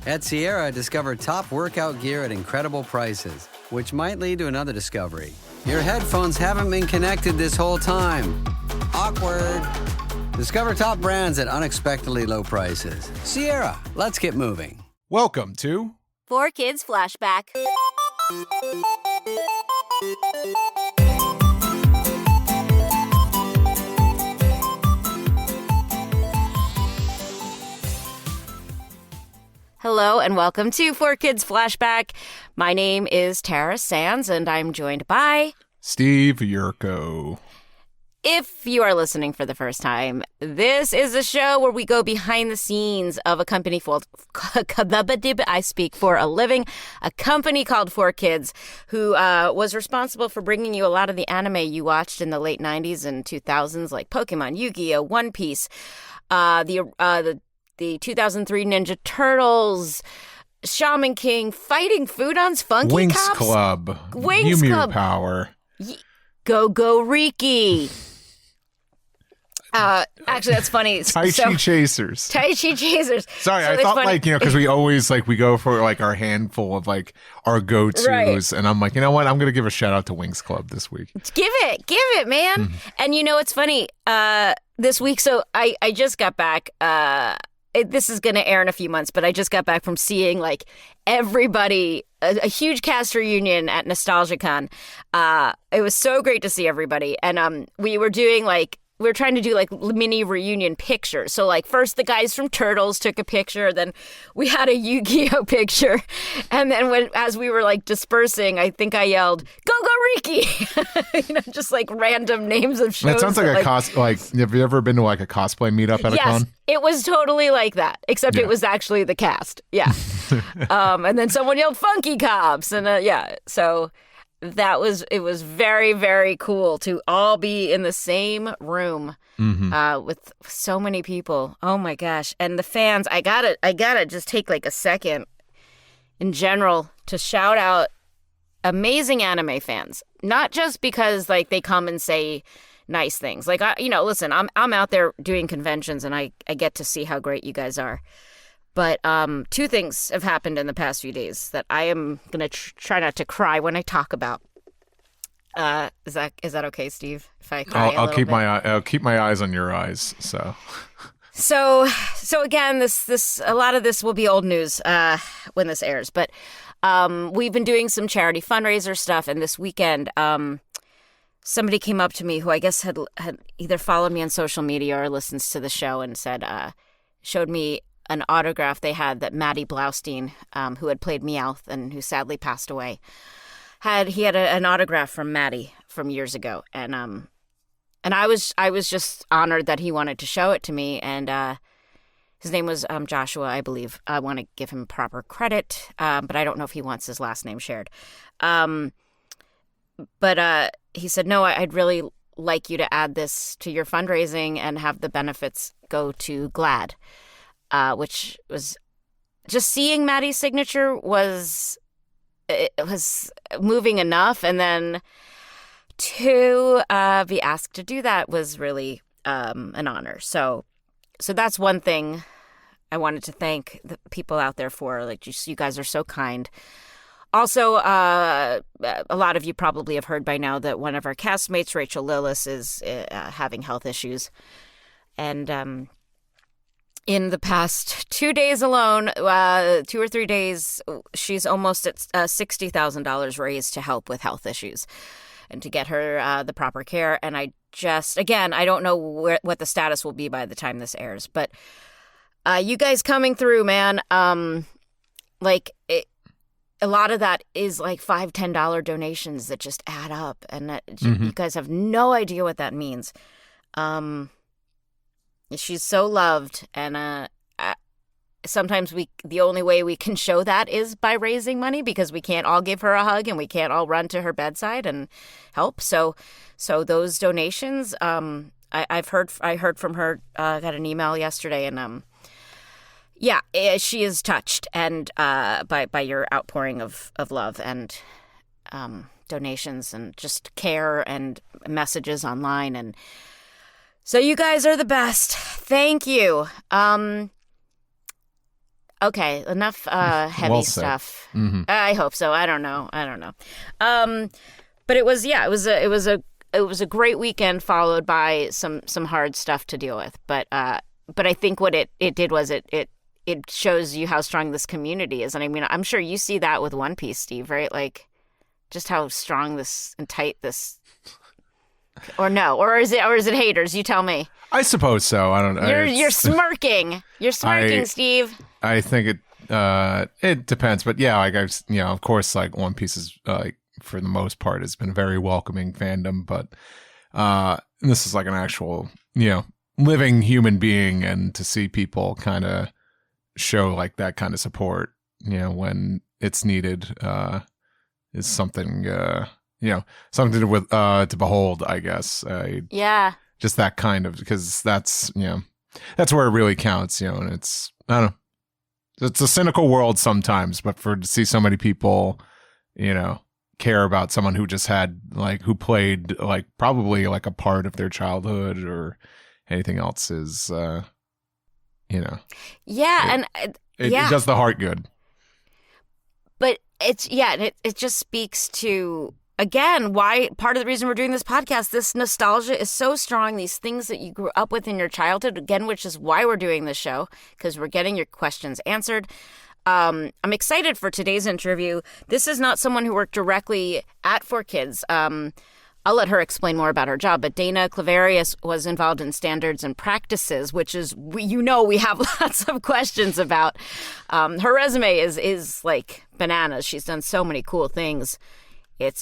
At Sierra, discover top workout gear at incredible prices, which might lead to another discovery. Your headphones haven't been connected this whole time. Awkward. Discover top brands at unexpectedly low prices. Sierra, let's get moving. Welcome to 4Kids Flashback. Hello and welcome to 4Kids Flashback. My name is Tara Sands and I'm joined by Steve Yurko. If you are listening for the first time, this is a show where we go behind the scenes of a company I speak for a living, a company called 4Kids, who was responsible for bringing you a lot of the anime you watched in the late 90s and 2000s, like Pokémon, Yu-Gi-Oh!, One Piece, the 2003 Ninja Turtles, Shaman King, Fighting Foodon's Funky Winx Cops. Club. Winx Mew Club. Power. Go Riki. Actually, that's funny. Tai Chi Chasers. Tai Chi Chasers. Sorry, So I it's thought funny. because we always we go for our handful of our go-tos, Right. and I'm like, you know what? I'm gonna give a shout out to Winx Club this week. Give it, man. Mm-hmm. And it's funny. This week, so I just got back. This is going to air in a few months, but I just got back from seeing everybody, a huge cast reunion at NostalgiaCon. It was so great to see everybody. And we were doing we were trying to do mini reunion pictures. So first the guys from Turtles took a picture, then we had a Yu-Gi-Oh picture. And then as we were dispersing, I think I yelled, "Go Riki!" Just random names of shows. That sounds like have you ever been to a cosplay meetup at a con? Yes, it was totally like that, except it was actually the cast. Yeah. And then someone yelled "Funky Cops," and so it was very, very cool to all be in the same room with so many people. Oh my gosh. And the fans, I gotta just take a second in general to shout out amazing anime fans. Not just because they come and say nice things. Listen, I'm out there doing conventions and I get to see how great you guys are. But two things have happened in the past few days that I am going to try not to cry when I talk about. Is that okay, Steve? If I cry I'll keep my eyes on your eyes. So again, this a lot of this will be old news when this airs. But we've been doing some charity fundraiser stuff, and this weekend somebody came up to me who I guess had either followed me on social media or listens to the show and showed me an autograph they had that Maddie Blaustein, who had played Meowth and who sadly passed away, had an autograph from Maddie from years ago, and I was just honored that he wanted to show it to me, and his name was Joshua, I believe. I want to give him proper credit, but I don't know if he wants his last name shared. But he said, no, I'd really like you to add this to your fundraising and have the benefits go to GLAAD. Which was just seeing Maddie's signature was moving enough, and then to be asked to do that was really an honor. So that's one thing I wanted to thank the people out there for. You guys are so kind. Also, a lot of you probably have heard by now that one of our castmates, Rachel Lillis, is having health issues, and in the past 2 days alone, 2 or 3 days, she's almost at $60,000 raised to help with health issues and to get her the proper care. And I don't know what the status will be by the time this airs, but you guys coming through, man, a lot of that is $5, $10 donations that just add up, and you guys have no idea what that means. She's so loved, and sometimes the only way we can show that is by raising money, because we can't all give her a hug and we can't all run to her bedside and help. So those donations, I heard from her, got an email yesterday, and she is touched and by your outpouring of love and donations and just care and messages online, and so you guys are the best. Thank you. Okay, enough heavy Well stuff. Mm-hmm. I hope so. I don't know. But it was a great weekend followed by some hard stuff to deal with. But I think what it did was it shows you how strong this community is. And I mean, I'm sure you see that with One Piece, Steve, right? Like just how strong this and tight this. Or no, or is it haters? You tell me. I suppose so. I don't know. You're smirking. You're smirking, Steve. I think it depends, but yeah, like of course, like One Piece is like for the most part has been a very welcoming fandom, but this is like an actual living human being, and to see people kind of show like that kind of support, when it's needed, is something. Something to behold, I guess. Yeah. Just that kind of, because that's where it really counts, and it's, I don't know, it's a cynical world sometimes, but to see so many people, care about someone who just had, like, who played, like, probably, like, a part of their childhood or anything else is, Yeah, it does the heart good. But it just speaks to, again, why part of the reason we're doing this podcast, this nostalgia is so strong, these things that you grew up with in your childhood, again, which is why we're doing this show, because we're getting your questions answered. I'm excited for today's interview. This is not someone who worked directly at 4Kids. I'll let her explain more about her job, but Dana Cluverius was involved in standards and practices, which is, we have lots of questions about. Her resume is like bananas. She's done so many cool things. It's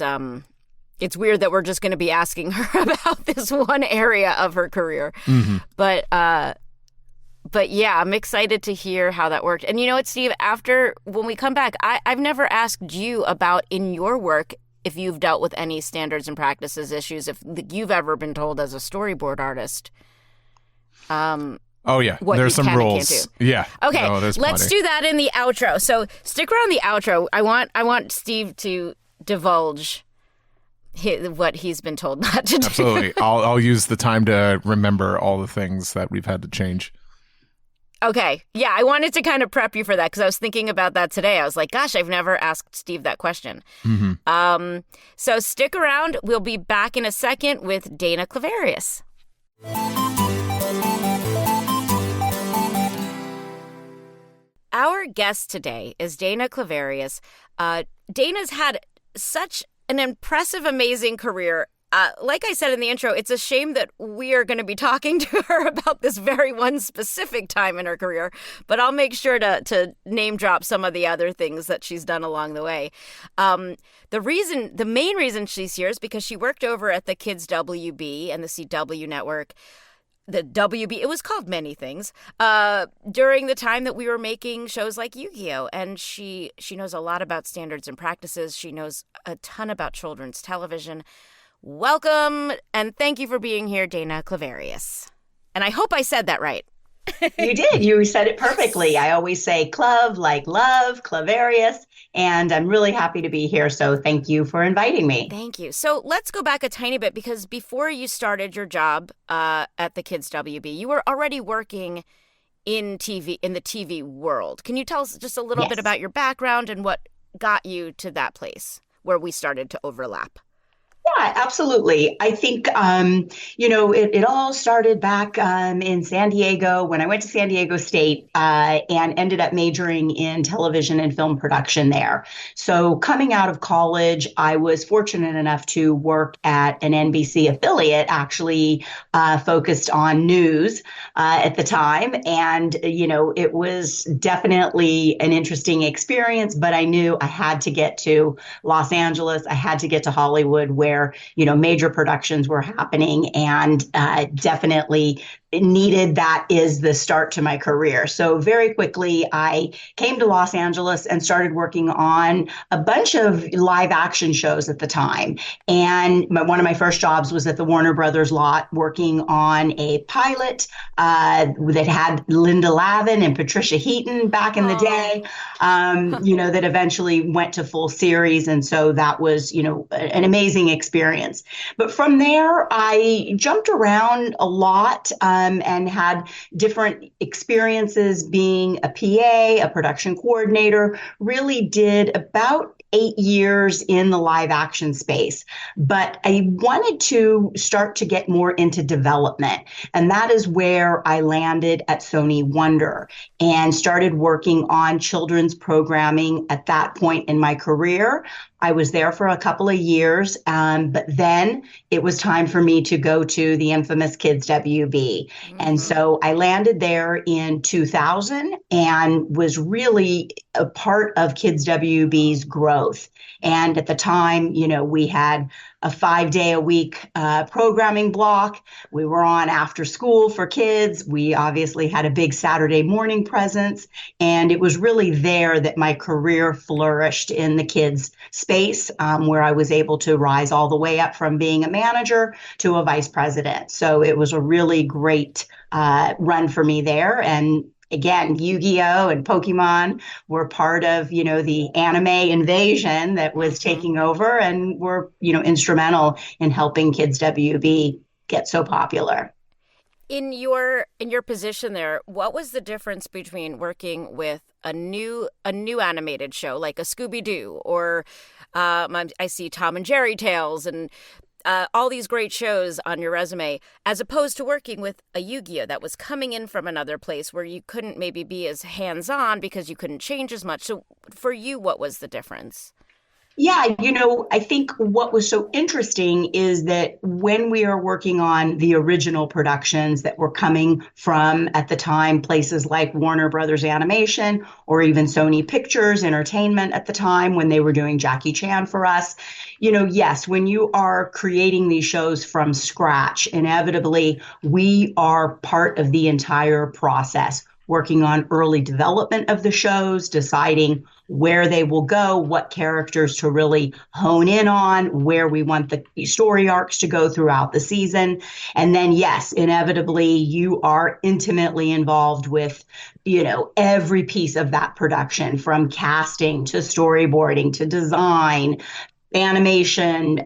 weird that we're just going to be asking her about this one area of her career. Mm-hmm. But yeah, I'm excited to hear how that worked. And you know what, Steve, when we come back, I've never asked you about, in your work, if you've dealt with any standards and practices issues, if you've ever been told as a storyboard artist. Oh yeah, there's some rules. Yeah. Okay, no, let's do that in the outro. So stick around the outro. I want Steve to divulge what he's been told not to do. Absolutely. I'll use the time to remember all the things that we've had to change. Okay. Yeah, I wanted to kind of prep you for that because I was thinking about that today. I was like, gosh, I've never asked Steve that question. Mm-hmm. So stick around. We'll be back in a second with Dana Cluverius. Our guest today is Dana Cluverius. Dana's had such an impressive, amazing career. Like I said in the intro, it's a shame that we are going to be talking to her about this very one specific time in her career, but I'll make sure to name drop some of the other things that she's done along the way. The main reason she's here is because she worked over at the Kids WB and the CW network. The WB, it was called many things, during the time that we were making shows like Yu-Gi-Oh! And she knows a lot about standards and practices. She knows a ton about children's television. Welcome, and thank you for being here, Dana Cluverius. And I hope I said that right. You did. You said it perfectly. I always say Cluv, like love, Cluverius, and I'm really happy to be here. So thank you for inviting me. Thank you. So let's go back a tiny bit, because before you started your job at the Kids WB, you were already working in the TV world. Can you tell us just a little bit about your background and what got you to that place where we started to overlap? Yeah, absolutely. I think, it all started back in San Diego when I went to San Diego State and ended up majoring in television and film production there. So coming out of college, I was fortunate enough to work at an NBC affiliate, actually focused on news at the time. And, it was definitely an interesting experience, but I knew I had to get to Los Angeles. I had to get to Hollywood, where major productions were happening, and definitely needed that is the start to my career. So very quickly, I came to Los Angeles and started working on a bunch of live action shows at the time. And one of my first jobs was at the Warner Brothers lot, working on a pilot that had Linda Lavin and Patricia Heaton back in the day, that eventually went to full series. And so that was, an amazing experience. But from there, I jumped around a lot. and had different experiences being a PA, a production coordinator, really did about 8 years in the live action space. But I wanted to start to get more into development. And that is where I landed at Sony Wonder and started working on children's programming at that point in my career. I was there for a couple of years, but then it was time for me to go to the infamous Kids WB. And so I landed there in 2000 and was really a part of Kids WB's growth. And at the time, we had a 5-day-a-week programming block. We were on after school for kids. We obviously had a big Saturday morning presence. And it was really there that my career flourished in the kids space, where I was able to rise all the way up from being a manager to a vice president. So it was a really great run for me there. And again, Yu-Gi-Oh! And Pokemon were part of, the anime invasion that was taking over and were, instrumental in helping Kids WB get so popular. In your position there, what was the difference between working with a new animated show like a Scooby-Doo or I see Tom and Jerry Tales and all these great shows on your resume, as opposed to working with a Yu-Gi-Oh! That was coming in from another place where you couldn't maybe be as hands-on because you couldn't change as much. So for you, what was the difference? Yeah, I think what was so interesting is that when we are working on the original productions that were coming from, at the time, places like Warner Brothers Animation or even Sony Pictures Entertainment at the time when they were doing Jackie Chan for us, yes, when you are creating these shows from scratch, inevitably we are part of the entire process, working on early development of the shows, deciding where they will go, what characters to really hone in on, where we want the story arcs to go throughout the season. And then, yes, inevitably, you are intimately involved with, every piece of that production, from casting to storyboarding to design, animation,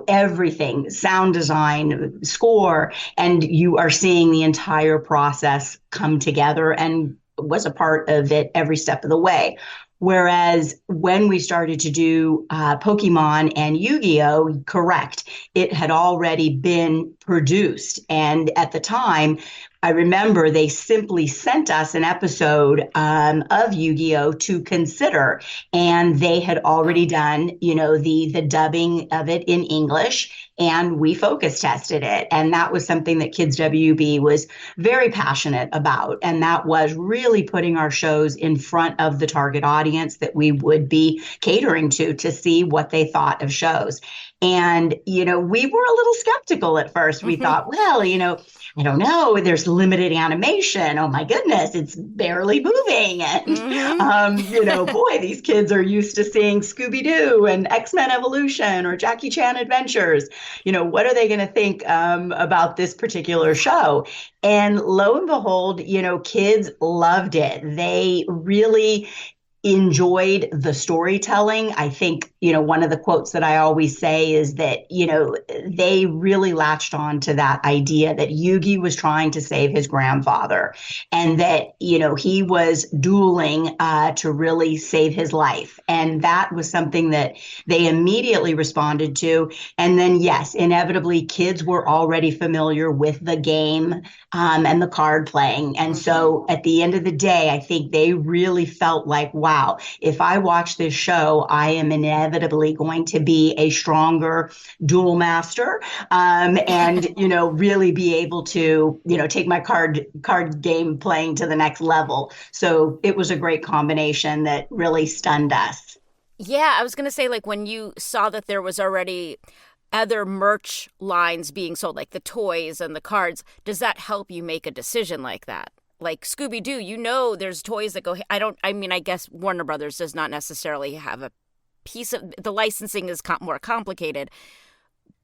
everything, sound design, score, and you are seeing the entire process come together and was a part of it every step of the way. Whereas when we started to do Pokemon and Yu-Gi-Oh!, correct, it had already been produced. And at the time, I remember they simply sent us an episode of Yu-Gi-Oh! To consider, and they had already done, the dubbing of it in English, and we focus tested it. And that was something that Kids WB was very passionate about. And that was really putting our shows in front of the target audience that we would be catering to see what they thought of shows. And, we were a little skeptical at first. We thought, well, I don't know, there's limited animation. Oh my goodness, it's barely moving. And, boy, these kids are used to seeing Scooby-Doo and X-Men Evolution or Jackie Chan Adventures. What are they going to think about this particular show? And lo and behold, kids loved it. They really enjoyed the storytelling. I think, one of the quotes that I always say is that, they really latched on to that idea that Yugi was trying to save his grandfather and that, he was dueling to really save his life. And that was something that they immediately responded to. And then, yes, inevitably, kids were already familiar with the game and the card playing. And so at the end of the day, I think they really felt like, wow, if I watch this show, I am inevitably going to be a stronger duel master and, really be able to, take my card game playing to the next level. So it was a great combination that really stunned us. Yeah, I was going to say, like, when you saw that there was already other merch lines being sold, like the toys and the cards, does that help you make a decision like that? Like Scooby-Doo, there's toys that go, I guess Warner Brothers does not necessarily have a piece of, the licensing is more complicated,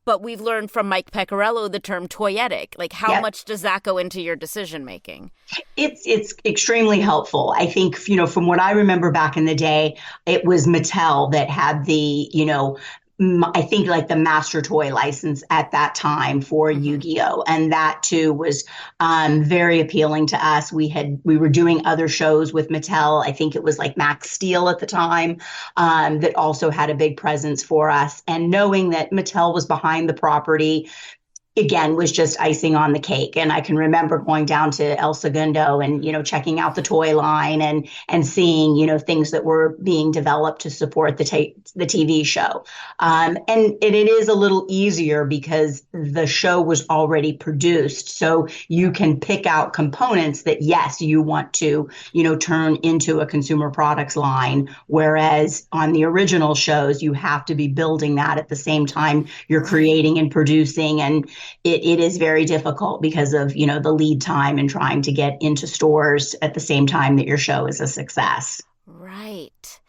but we've learned from Mike Pecorello the term toyetic. Like, how much does that go into your decision making? It's extremely helpful. I think, from what I remember back in the day, it was Mattel that had the, I think like the master toy license at that time for Yu-Gi-Oh! And that too was very appealing to us. We were doing other shows with Mattel. I think it was like Max Steel at the time, that also had a big presence for us. And knowing that Mattel was behind the property, again, was just icing on the cake. And I can remember going down to El Segundo and, checking out the toy line and seeing, things that were being developed to support the TV show. And it is a little easier because the show was already produced. So you can pick out components that, yes, you want to, turn into a consumer products line. Whereas on the original shows, you have to be building that at the same time you're creating and producing. And it is very difficult because of, the lead time and trying to get into stores at the same time that your show is a success. Right.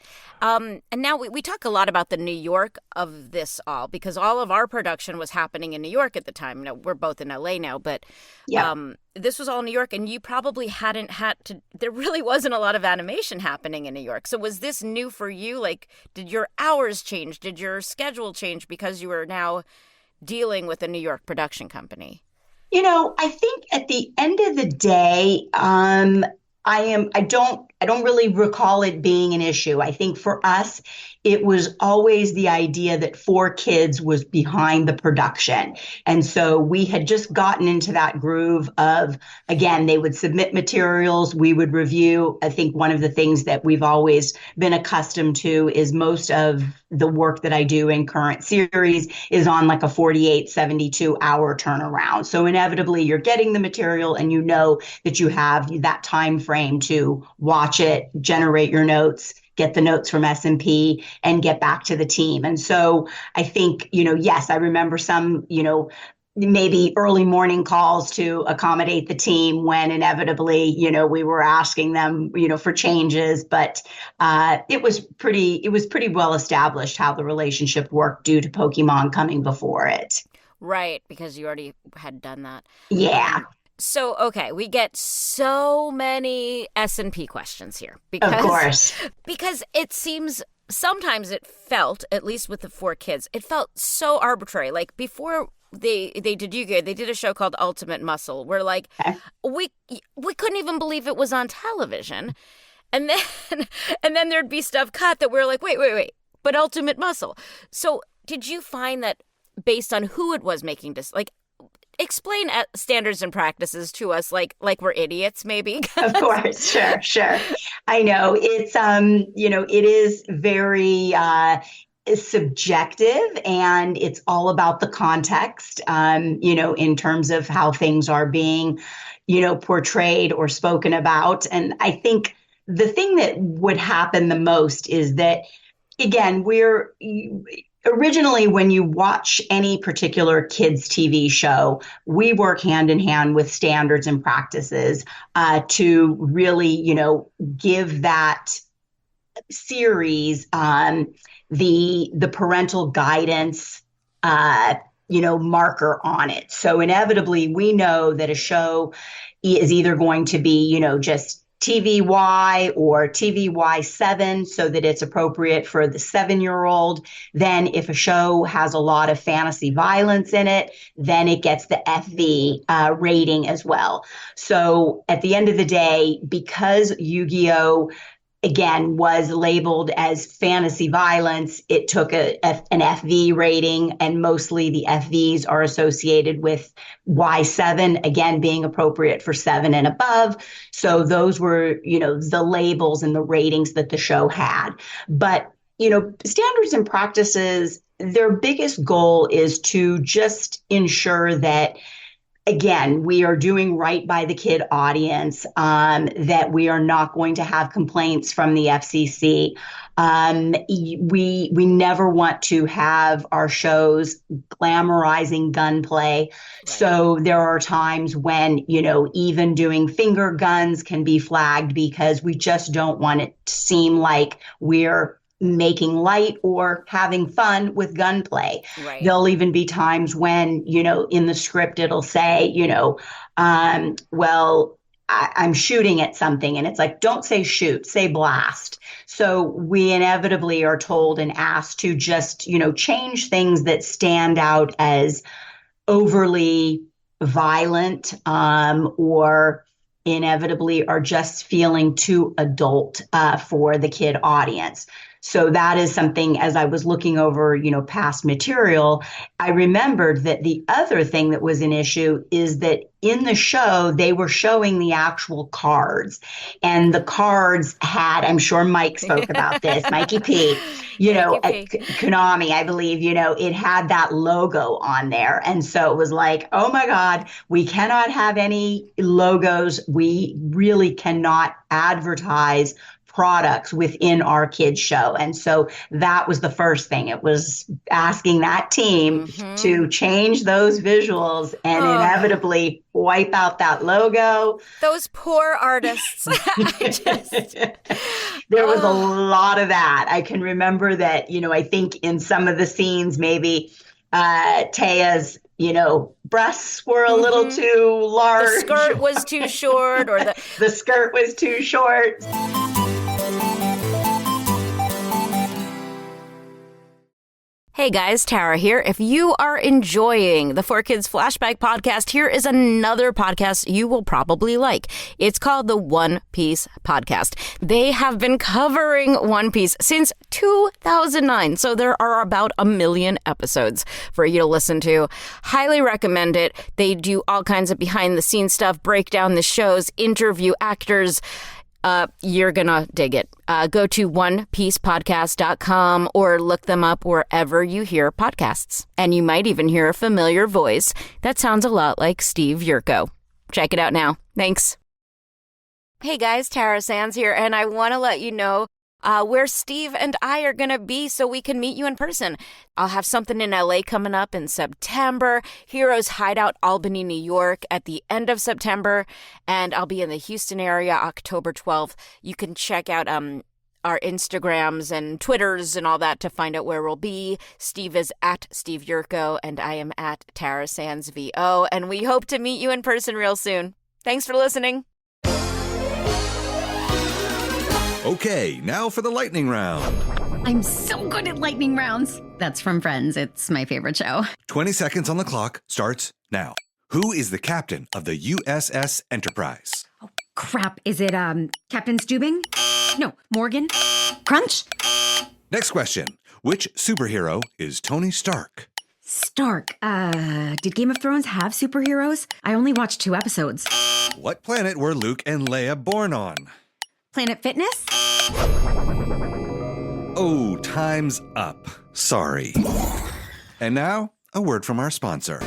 And now we talk a lot about the New York of this all, because all of our production was happening in New York at the time. We're both in LA now, but this was all New York, and you probably hadn't had to, there really wasn't a lot of animation happening in New York. So was this new for you? Like, did your hours change? Did your schedule change because you were now dealing with a New York production company? I think at the end of the day, I don't really recall it being an issue. I think for us, it was always the idea that 4Kids was behind the production. And so we had just gotten into that groove of, again, they would submit materials, we would review. I think one of the things that we've always been accustomed to is most of the work that I do in Current Series is on like a 48, 72 hour turnaround. So inevitably you're getting the material and you know that you have that time frame to watch it, generate your notes, get the notes from S&P and get back to the team. And so I think, yes, I remember some, maybe early morning calls to accommodate the team when inevitably, we were asking them, for changes, but it was pretty well established how the relationship worked due to Pokemon coming before it. Right, because you already had done that. Yeah. So, okay, we get so many S&P questions here. Of course. Because it seems, sometimes it felt, at least with the 4Kids, it felt so arbitrary. Like before they did Yu-Gi-Oh, they did a show called Ultimate Muscle, where like we couldn't even believe it was on television. And then there'd be stuff cut that we were like, wait, but Ultimate Muscle. So did you find that based on who it was making this, like, explain standards and practices to us like we're idiots, maybe? Of course. Sure. I know it's, it is very subjective and it's all about the context, in terms of how things are being, portrayed or spoken about. And I think the thing that would happen the most is that, again, originally, when you watch any particular kids' TV show, we work hand in hand with standards and practices to really, give that series the parental guidance, marker on it. So inevitably, we know that a show is either going to be, just TVY or TVY7 so that it's appropriate for the 7-year-old. Then if a show has a lot of fantasy violence in it, then it gets the FV rating as well. So at the end of the day, because Yu-Gi-Oh! Again, was labeled as fantasy violence, it took an FV rating, and mostly the FVs are associated with Y7, again, being appropriate for 7 and above. So those were, the labels and the ratings that the show had. But, standards and practices, their biggest goal is to just ensure that, again, we are doing right by the kid audience, that we are not going to have complaints from the FCC. We never want to have our shows glamorizing gunplay. Right. So there are times when, even doing finger guns can be flagged because we just don't want it to seem like we're making light or having fun with gunplay. Right. There'll even be times when, in the script, it'll say, I'm shooting at something, and it's like, don't say shoot, say blast. So we inevitably are told and asked to just, change things that stand out as overly violent, or inevitably are just feeling too adult for the kid audience. So that is something, as I was looking over, past material, I remembered that the other thing that was an issue is that in the show, they were showing the actual cards, and the cards had, I'm sure Mike spoke about this, Mikey P, at Konami, I believe, it had that logo on there. And so it was like, oh my God, we cannot have any logos. We really cannot advertise products within our kids show. And so that was the first thing. It was asking that team to change those visuals and inevitably wipe out that logo. Those poor artists. There was a lot of that. I can remember that, I think in some of the scenes, maybe Taya's breasts were a little too large. The skirt was too short, or the skirt was too short. Hey guys, Tara here. If you are enjoying the 4Kids Flashback podcast, here is another podcast you will probably like. It's called the One Piece Podcast. They have been covering One Piece since 2009, so there are about 1 million episodes for you to listen to. Highly recommend it. They do all kinds of behind-the-scenes stuff, break down the shows, interview actors. You're gonna dig it. Go to onepiecepodcast.com or look them up wherever you hear podcasts. And you might even hear a familiar voice that sounds a lot like Steve Yurko. Check it out now. Thanks. Hey guys, Tara Sands here, and I want to let you know where Steve and I are going to be so we can meet you in person. I'll have something in LA coming up in September, Heroes Hideout, Albany, New York at the end of September, and I'll be in the Houston area October 12th. You can check out our Instagrams and Twitters and all that to find out where we'll be. Steve is at Steve Yurko, and I am at Tara Sands VO, and we hope to meet you in person real soon. Thanks for listening. Okay, now for the lightning round. I'm so good at lightning rounds. That's from Friends. It's my favorite show. 20 seconds on the clock starts now. Who is the captain of the USS Enterprise? Oh, crap. Is it, Captain Stubing? No, Morgan? Crunch? Next question. Which superhero is Tony Stark? Stark. Did Game of Thrones have superheroes? I only watched 2 episodes. What planet were Luke and Leia born on? Planet Fitness? Oh, time's up. Sorry. And now, a word from our sponsor.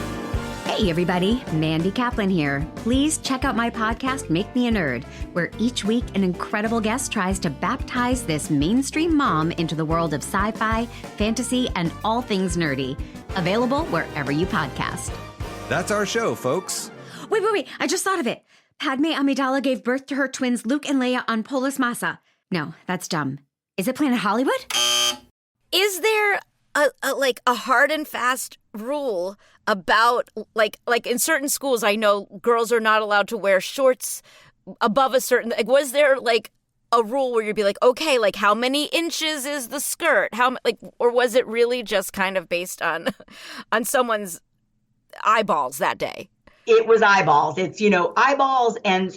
Hey everybody, Mandy Kaplan here. Please check out my podcast, Make Me a Nerd, where each week an incredible guest tries to baptize this mainstream mom into the world of sci-fi, fantasy, and all things nerdy. Available wherever you podcast. That's our show, folks. Wait, I just thought of it. Padme Amidala gave birth to her twins Luke and Leia on Polis Massa. No, that's dumb. Is it Planet Hollywood? Is there a hard and fast rule about like in certain schools? I know girls are not allowed to wear shorts above a certain. Was there like a rule where you'd be like, okay, like how many inches is the skirt? Or was it really just kind of based on someone's eyeballs that day? It was eyeballs. It's, eyeballs and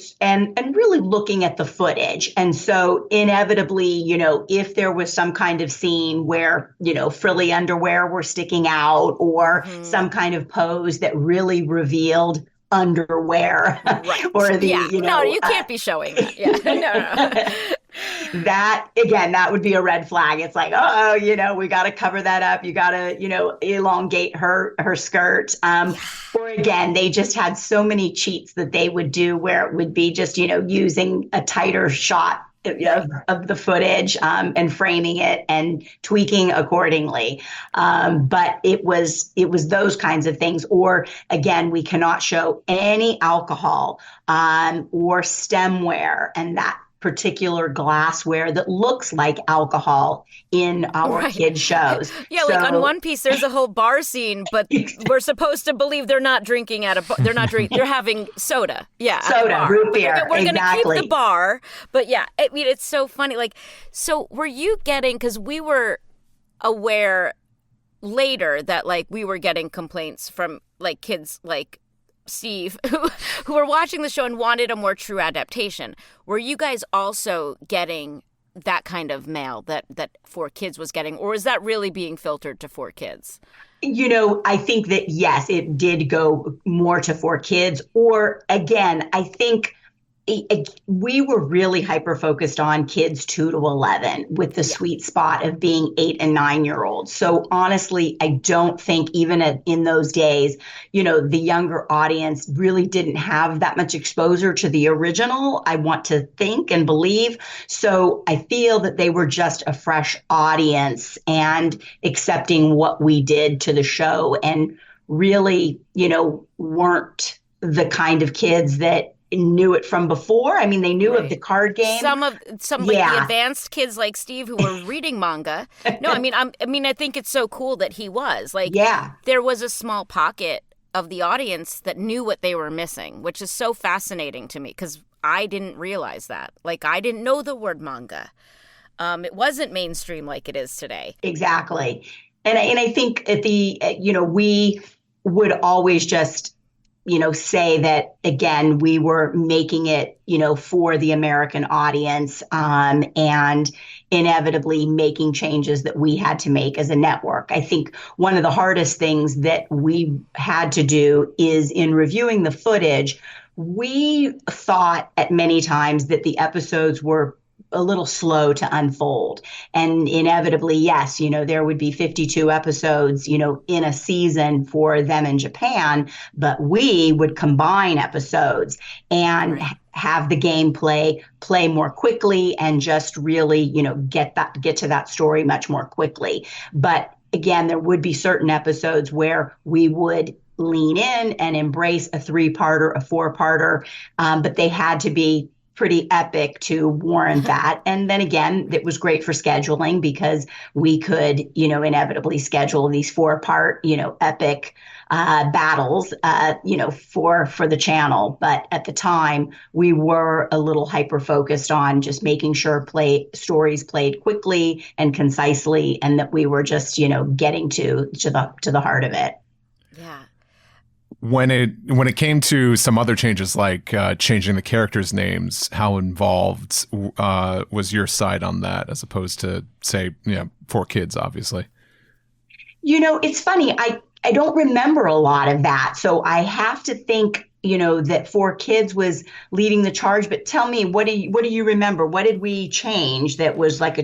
really looking at the footage. And so inevitably, if there was some kind of scene where, frilly underwear were sticking out or some kind of pose that really revealed underwear right. or the, no, you can't be showing that. Yeah, no. That, again, that would be a red flag. It's like, we got to cover that up. You got to, elongate her skirt. Or again, they just had so many cheats that they would do where it would be just, using a tighter shot of the footage and framing it and tweaking accordingly. But it was those kinds of things. Or again, we cannot show any alcohol or stemware, and particular glassware that looks like alcohol in our kids shows. Yeah, like on One Piece, there's a whole bar scene, but we're supposed to believe they're not drinking at a bar. They're not drinking. They're having soda. Yeah, soda, root beer. We're exactly. going to keep the bar, but yeah, I mean, it's so funny. Like, so were you getting? Because we were aware later that like we were getting complaints from like kids like Steve who were watching the show and wanted a more true adaptation. Were you guys also getting that kind of mail that 4Kids was getting, or is that really being filtered to 4Kids? I think that yes, it did go more to 4Kids, or again, I think we were really hyper-focused on kids 2 to 11 with the sweet spot of being 8 and 9-year-olds. So honestly, I don't think even in those days, the younger audience really didn't have that much exposure to the original, I want to think and believe. So I feel that they were just a fresh audience and accepting what we did to the show, and really, weren't the kind of kids that knew it from before. I mean, they knew of the card game. Some the advanced kids like Steve who were reading manga. No, I think it's so cool that he was like, there was a small pocket of the audience that knew what they were missing, which is so fascinating to me because I didn't realize that. Like, I didn't know the word manga. It wasn't mainstream like it is today. Exactly. And I think at we would always just say that, again, we were making it, for the American audience, and inevitably making changes that we had to make as a network. I think one of the hardest things that we had to do is in reviewing the footage, we thought at many times that the episodes were a little slow to unfold. And inevitably, yes, there would be 52 episodes, in a season for them in Japan, but we would combine episodes and have the gameplay play more quickly and just really, get to that story much more quickly. But again, there would be certain episodes where we would lean in and embrace a 3-parter, a 4-parter, but they had to be pretty epic to warrant that. And then again, it was great for scheduling because we could, inevitably schedule these 4-part, epic battles, for the channel. But at the time, we were a little hyper focused on just making sure stories played quickly and concisely, and that we were just, getting to the heart of it. Yeah. When it came to some other changes, like changing the characters' names, how involved was your side on that, as opposed to, say, 4Kids, obviously? It's funny. I don't remember a lot of that, so I have to think, that 4Kids was leading the charge. But tell me, what do you remember? What did we change that was like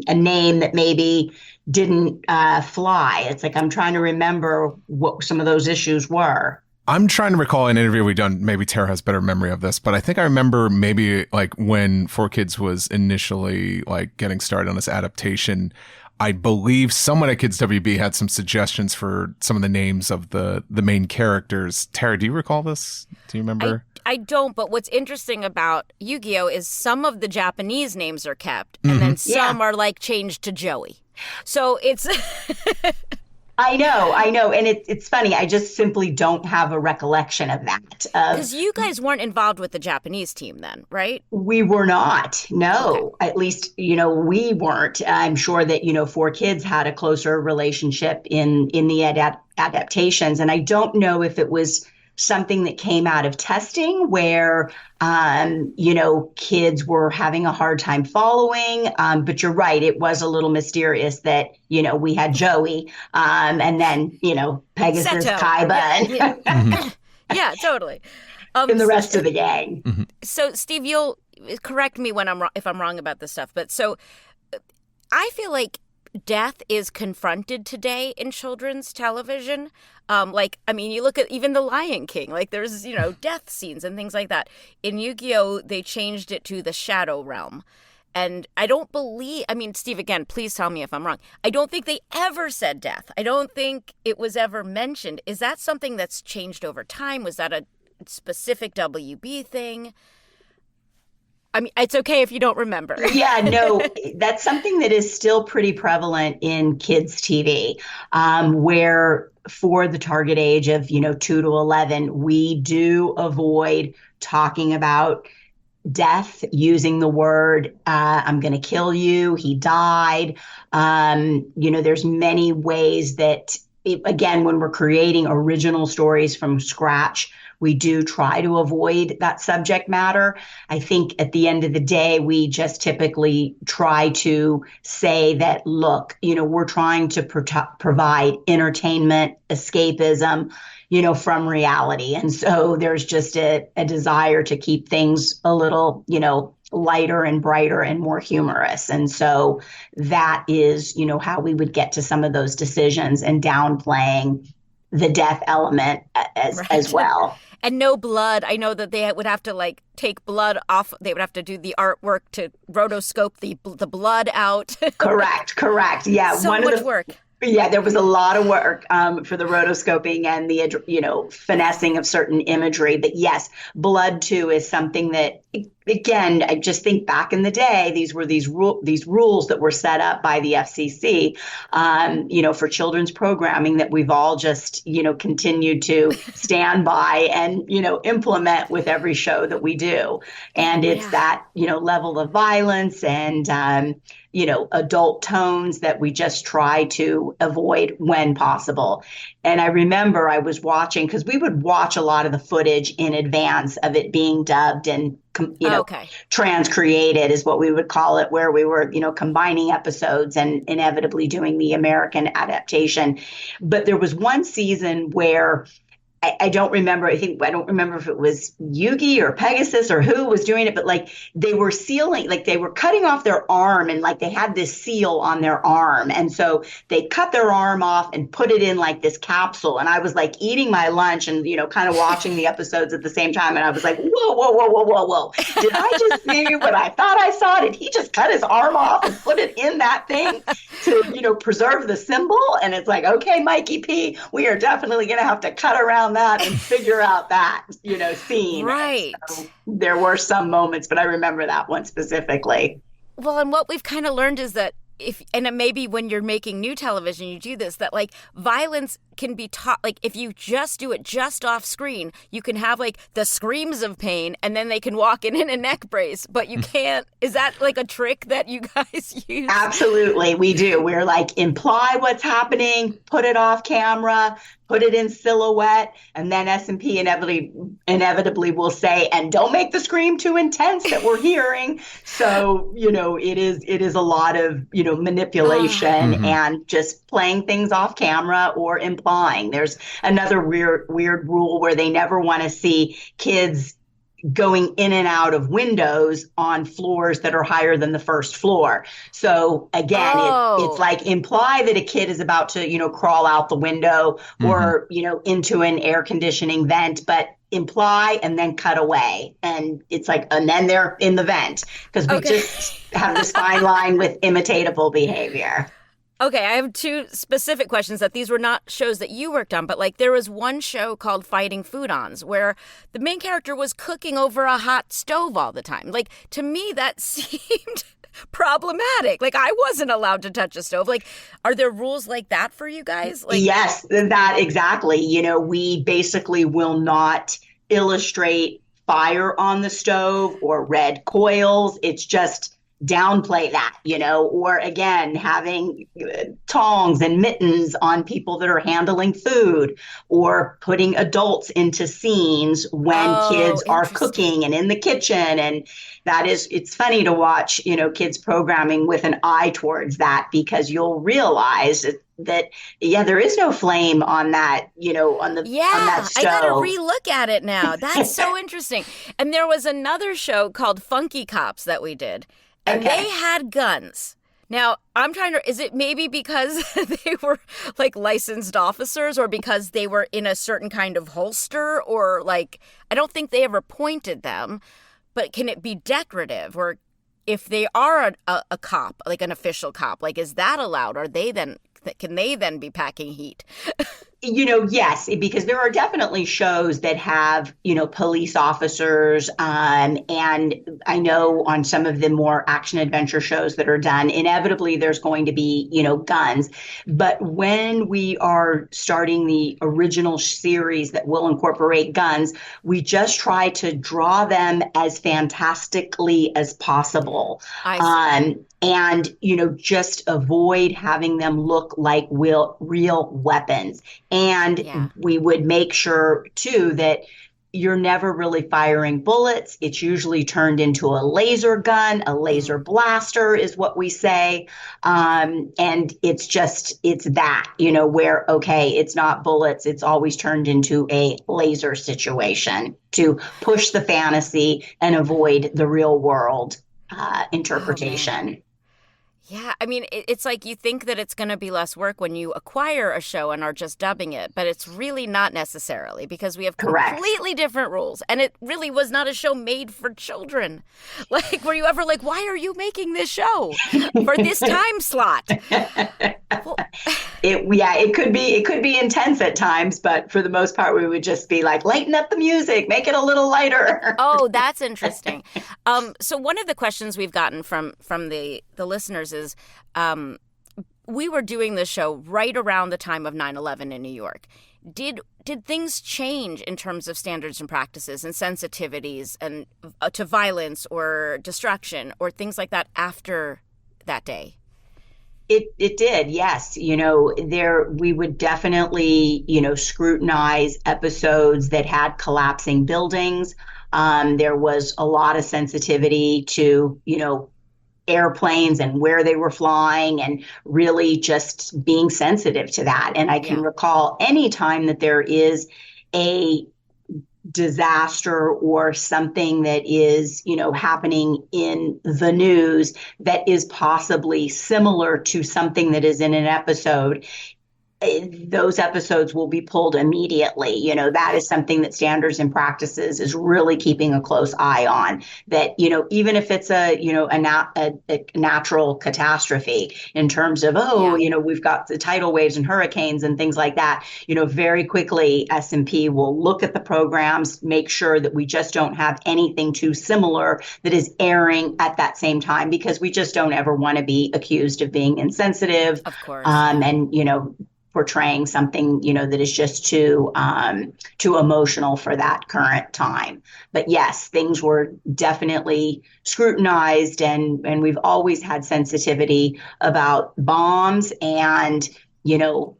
a name that maybe didn't fly? It's like I'm trying to remember what some of those issues were. I'm trying to recall an interview we've done. Maybe Tara has better memory of this, but I think I remember maybe like when 4Kids was initially like getting started on this adaptation, I believe someone at Kids WB had some suggestions for some of the names of the main characters. Tara, do you recall this? Do you remember? I don't, but what's interesting about Yu-Gi-Oh! Is some of the Japanese names are kept, and then some are like changed to Joey. So it's... I know. And it's funny. I just simply don't have a recollection of that. Because you guys weren't involved with the Japanese team then, right? We were not. No, okay. At least, we weren't. I'm sure that, 4Kids had a closer relationship in the adaptations. And I don't know if it was something that came out of testing where, kids were having a hard time following. But you're right. It was a little mysterious that, we had Joey, and then, Pegasus, Seto. Kaiba. And yeah, totally. And the rest of the gang. Mm-hmm. So, Steve, you'll correct me if I'm wrong about this stuff. But so I feel like death is confronted today in children's television. You look at even The Lion King, like there's, death scenes and things like that. In Yu-Gi-Oh, they changed it to the Shadow Realm. And I don't believe, Steve, again, please tell me if I'm wrong. I don't think they ever said death. I don't think it was ever mentioned. Is that something that's changed over time? Was that a specific WB thing? I mean, it's okay if you don't remember. Yeah, no, that's something that is still pretty prevalent in kids' TV, where for the target age of, 2 to 11, we do avoid talking about death, using the word, I'm going to kill you, he died. There's many ways that, again, when we're creating original stories from scratch, we do try to avoid that subject matter. I think at the end of the day, we just typically try to say that, look, we're trying to provide entertainment, escapism, from reality. And so there's just a desire to keep things a little, lighter and brighter and more humorous. And so that is, how we would get to some of those decisions and downplaying the death element as well. And no blood. I know that they would have to take blood off. They would have to do the artwork to rotoscope the blood out. Correct. Yeah. So much work. Yeah, there was a lot of work for the rotoscoping and the, finessing of certain imagery. But yes, blood too is something that, again, I just think back in the day, these were these rules that were set up by the FCC, for children's programming that we've all just, continued to stand by and, implement with every show that we do. And it's that, level of violence and, adult tones that we just try to avoid when possible. And I remember I was watching, because we would watch a lot of the footage in advance of it being dubbed and, transcreated is what we would call it, where we were, combining episodes and inevitably doing the American adaptation. But there was one season where I don't remember. I don't remember if it was Yugi or Pegasus or who was doing it, but they were sealing, they were cutting off their arm and they had this seal on their arm. And so they cut their arm off and put it in this capsule. And I was eating my lunch and, kind of watching the episodes at the same time. And I was like, whoa. Did I just see what I thought I saw? Did he just cut his arm off and put it in that thing to, preserve the symbol? And it's okay, Mikey P, we are definitely going to have to cut around that and figure out that, scene. Right. So there were some moments, but I remember that one specifically. Well, and what we've kind of learned is that and maybe when you're making new television, you do this, that violence can be taught, if you just do it just off screen, you can have the screams of pain and then they can walk in a neck brace, but you can't. Is that a trick that you guys use? Absolutely. We do. We're imply what's happening, put it off camera, put it in silhouette, and then S&P inevitably will say, and don't make the scream too intense that we're hearing. So, it is a lot of, manipulation and just playing things off camera or implying. There's another weird rule where they never want to see kids going in and out of windows on floors that are higher than the first floor. So again, it's imply that a kid is about to, crawl out the window or, into an air conditioning vent, but imply and then cut away. And it's and then they're in the vent, because we just have this fine line with imitatable behavior. Okay, I have two specific questions that these were not shows that you worked on, but there was one show called Fighting Foodons where the main character was cooking over a hot stove all the time. To me, that seemed problematic. I wasn't allowed to touch a stove. Are there rules like that for you guys? Yes, that exactly. We basically will not illustrate fire on the stove or red coils. It's just downplay that, or again, having tongs and mittens on people that are handling food, or putting adults into scenes when kids are cooking and in the kitchen. And it's funny to watch, kids programming with an eye towards that, because you'll realize that there is no flame on that, on that stove. I gotta relook at it now. That's so interesting. And there was another show called Funky Cops that we did. And they had guns. Now, I'm trying to, is it maybe because they were licensed officers, or because they were in a certain kind of holster, or I don't think they ever pointed them, but can it be decorative? Or if they are a cop, an official cop, is that allowed? Can they then be packing heat? Yes, because there are definitely shows that have, police officers. And I know on some of the more action adventure shows that are done, inevitably there's going to be, guns. But when we are starting the original series that will incorporate guns, we just try to draw them as fantastically as possible. I see. And, just avoid having them look like real weapons. And Yeah. we would make sure, too, that you're never really firing bullets. It's usually turned into a laser gun, a laser blaster is what we say. And it's that, where, okay, it's not bullets. It's always turned into a laser situation to push the fantasy and avoid the real world interpretation. Oh, yeah, I mean, it's like you think that it's going to be less work when you acquire a show and are just dubbing it, but it's really not necessarily because we have completely different rules. And it really was not a show made for children. Like, were you ever like, why are you making this show for this time slot? Well, it could be intense at times, but for the most part, we would just be like, lighten up the music, make it a little lighter. Oh, that's interesting. So one of the questions we've gotten from the listeners is, we were doing this show right around the time of 9/11 in New York. Did things change in terms of standards and practices and sensitivities and to violence or destruction or things like that after that day? It did, yes. We would definitely, scrutinize episodes that had collapsing buildings. There was a lot of sensitivity to, airplanes and where they were flying and really just being sensitive to that. And I can recall any time that there is a disaster or something that is, happening in the news that is possibly similar to something that is in an episode, those episodes will be pulled immediately. That is something that Standards and Practices is really keeping a close eye on. That, even if it's a natural catastrophe in terms of, we've got the tidal waves and hurricanes and things like that, very quickly S&P will look at the programs, make sure that we just don't have anything too similar that is airing at that same time, because we just don't ever want to be accused of being insensitive. Of course. And, portraying something, that is just too emotional for that current time. But yes, things were definitely scrutinized, and we've always had sensitivity about bombs and,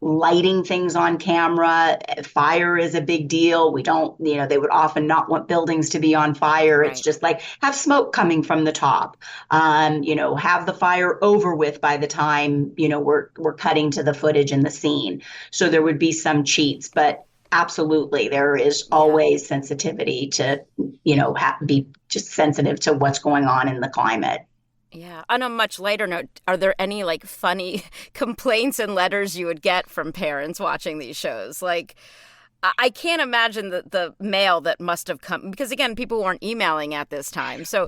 lighting things on camera. Fire is a big deal. We don't, they would often not want buildings to be on fire. Right. It's just like have smoke coming from the top, have the fire over with by the time, we're cutting to the footage and the scene. So there would be some cheats, but absolutely, there is always sensitivity to, be just sensitive to what's going on in the climate. Yeah. On a much lighter note, are there any funny complaints and letters you would get from parents watching these shows? Like, I can't imagine the mail that must have come, because again, people weren't emailing at this time. So,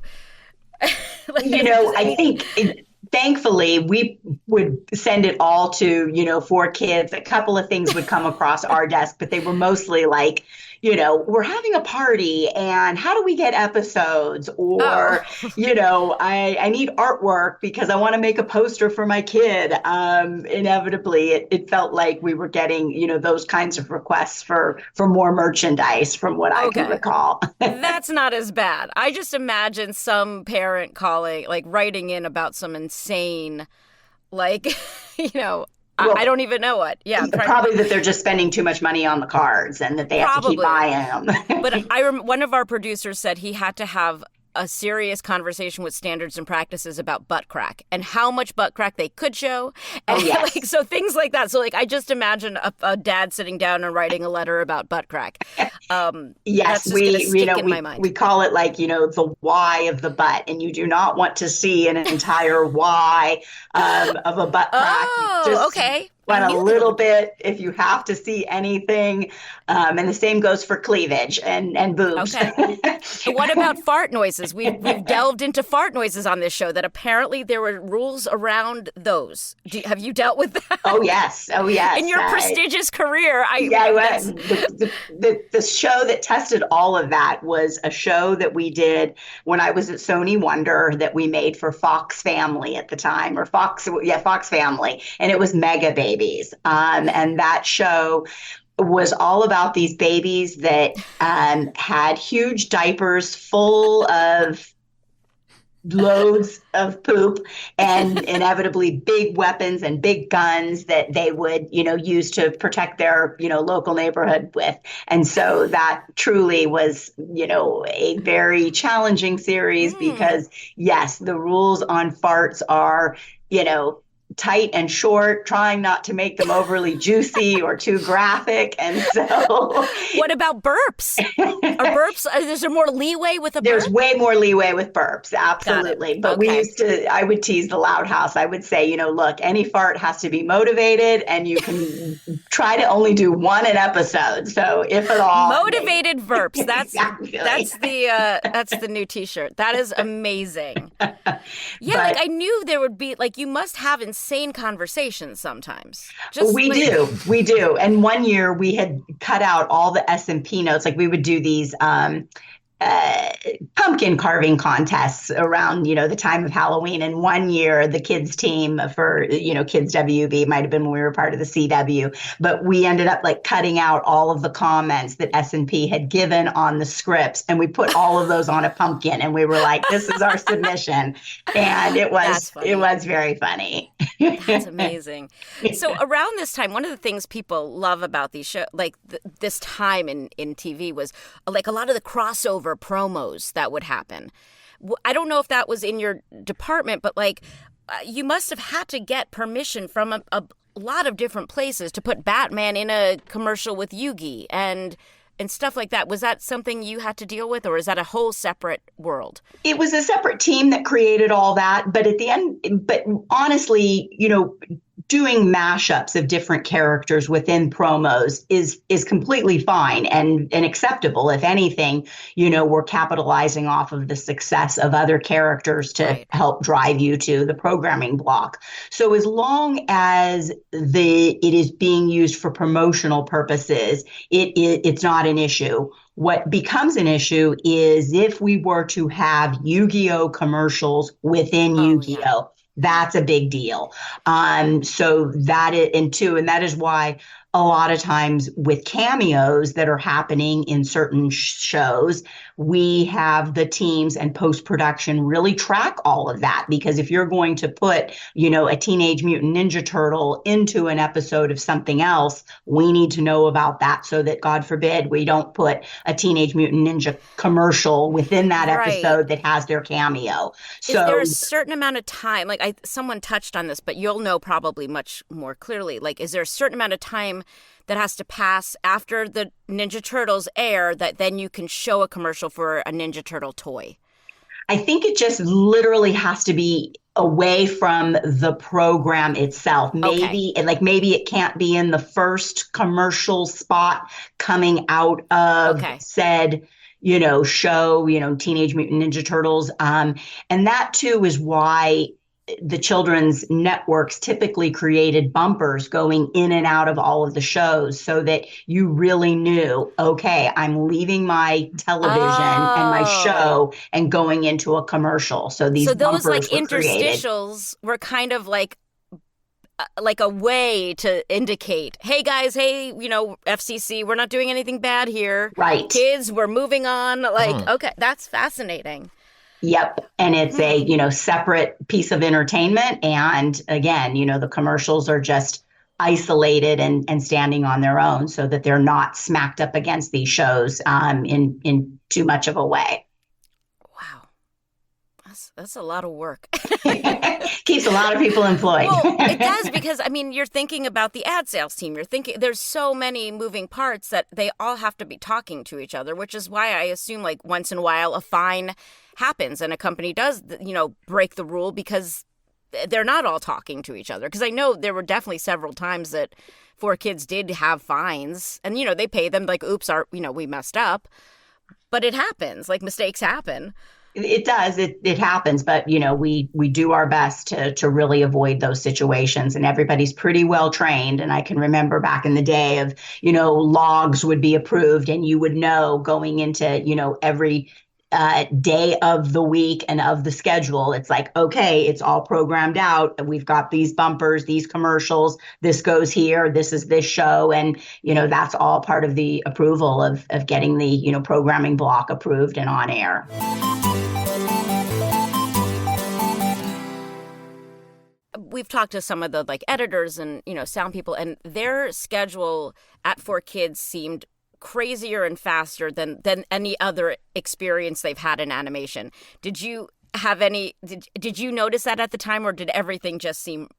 I think thankfully we would send it all to, 4Kids. A couple of things would come across our desk, but they were mostly like, we're having a party and how do we get episodes? Or, I need artwork because I want to make a poster for my kid. Inevitably, it felt like we were getting, those kinds of requests for more merchandise from what I can recall. That's not as bad. I just imagine some parent calling, writing in about some insane, I don't even know what. Yeah, probably that they're just spending too much money on the cards and that they have to keep buying them. But one of our producers said he had to have a serious conversation with Standards and Practices about butt crack and how much butt crack they could show. And so things like that. So I just imagine a dad sitting down and writing a letter about butt crack. Yes, we call it the Y of the butt, and you do not want to see an entire Y of a butt crack. Oh, okay. went a little bit if you have to see anything. And the same goes for cleavage and boobs. Okay. What about fart noises? We've delved into fart noises on this show that apparently there were rules around those. Have you dealt with that? Oh, yes. Oh, yes. In your prestigious career. I went. The show that tested all of that was a show that we did when I was at Sony Wonder that we made for Fox Family at the time, or Fox Family. And it was Mega Babies. And that show was all about these babies that had huge diapers full of loads of poop and inevitably big weapons and big guns that they would, use to protect their, local neighborhood with. And so that truly was, a very challenging series because, yes, the rules on farts are, tight and short, trying not to make them overly juicy or too graphic. And so what about burps? Is there more leeway with a burp? There's way more leeway with burps, absolutely. But I would tease the Loud House. I would say, look, any fart has to be motivated and you can try to only do one an episode. So if at all. Motivated burps. That's exactly. that's the new t-shirt. That is amazing. Yeah, I knew there would be you must have insane conversations sometimes. We do. And one year we had cut out all the S&P notes. We would do these pumpkin carving contests around, the time of Halloween. And one year, the kids team for, Kids WB, might have been when we were part of the CW, but we ended up cutting out all of the comments that S&P had given on the scripts. And we put all of those on a pumpkin and we were like, this is our submission. And it was very funny. That's amazing. So around this time, one of the things people love about these shows, this time in TV was a lot of the crossover promos that would happen. I don't know if that was in your department, but you must have had to get permission from a lot of different places to put Batman in a commercial with Yugi and stuff like that. Was that something you had to deal with, or is that a whole separate world? It was a separate team that created all that. But at the end, honestly, doing mashups of different characters within promos is completely fine and acceptable. If anything, we're capitalizing off of the success of other characters to help drive you to the programming block. So as long as it is being used for promotional purposes, it's not an issue. What becomes an issue is if we were to have Yu-Gi-Oh commercials within Yu-Gi-Oh. Yeah. That's a big deal. So that is why a lot of times with cameos that are happening in certain shows, we have the teams and post-production really track all of that. Because if you're going to put, a Teenage Mutant Ninja Turtle into an episode of something else, we need to know about that so that, God forbid, we don't put a Teenage Mutant Ninja commercial within that episode that has their cameo. So, is there a certain amount of time, someone touched on this, but you'll know probably much more clearly, is there a certain amount of time that has to pass after the Ninja Turtles air that then you can show a commercial for a Ninja Turtle toy? I think it just literally has to be away from the program itself. Maybe it can't be in the first commercial spot coming out of said show, Teenage Mutant Ninja Turtles. And that too is why the children's networks typically created bumpers going in and out of all of the shows so that you really knew, okay, I'm leaving my television and my show and going into a commercial. So those bumpers were interstitials were kind of like a way to indicate, hey guys, FCC, we're not doing anything bad here. Right. Kids, we're moving on. Okay, that's fascinating. Yep. And it's a, separate piece of entertainment. And again, the commercials are just isolated and standing on their own so that they're not smacked up against these shows in too much of a way. Wow. That's a lot of work. Keeps a lot of people employed. Well, it does because, you're thinking about the ad sales team. You're thinking there's so many moving parts that they all have to be talking to each other, which is why I assume once in a while a fine happens and a company does, break the rule because they're not all talking to each other. Because I know there were definitely several times that 4Kids did have fines, and they pay them like, oops, we messed up. But it happens, like mistakes happen. It does. It happens, but we do our best to really avoid those situations, and everybody's pretty well trained. And I can remember back in the day of logs would be approved, and you would know going into every day of the week and of the schedule. It's like, okay, it's all programmed out. We've got these bumpers, these commercials. This goes here. This is this show, and that's all part of the approval of getting the programming block approved and on air. We've talked to some of the like editors and sound people, and their schedule at 4Kids seemed crazier and faster than any other experience they've had in animation. Did you have any? Did you notice that at the time, or did everything just seem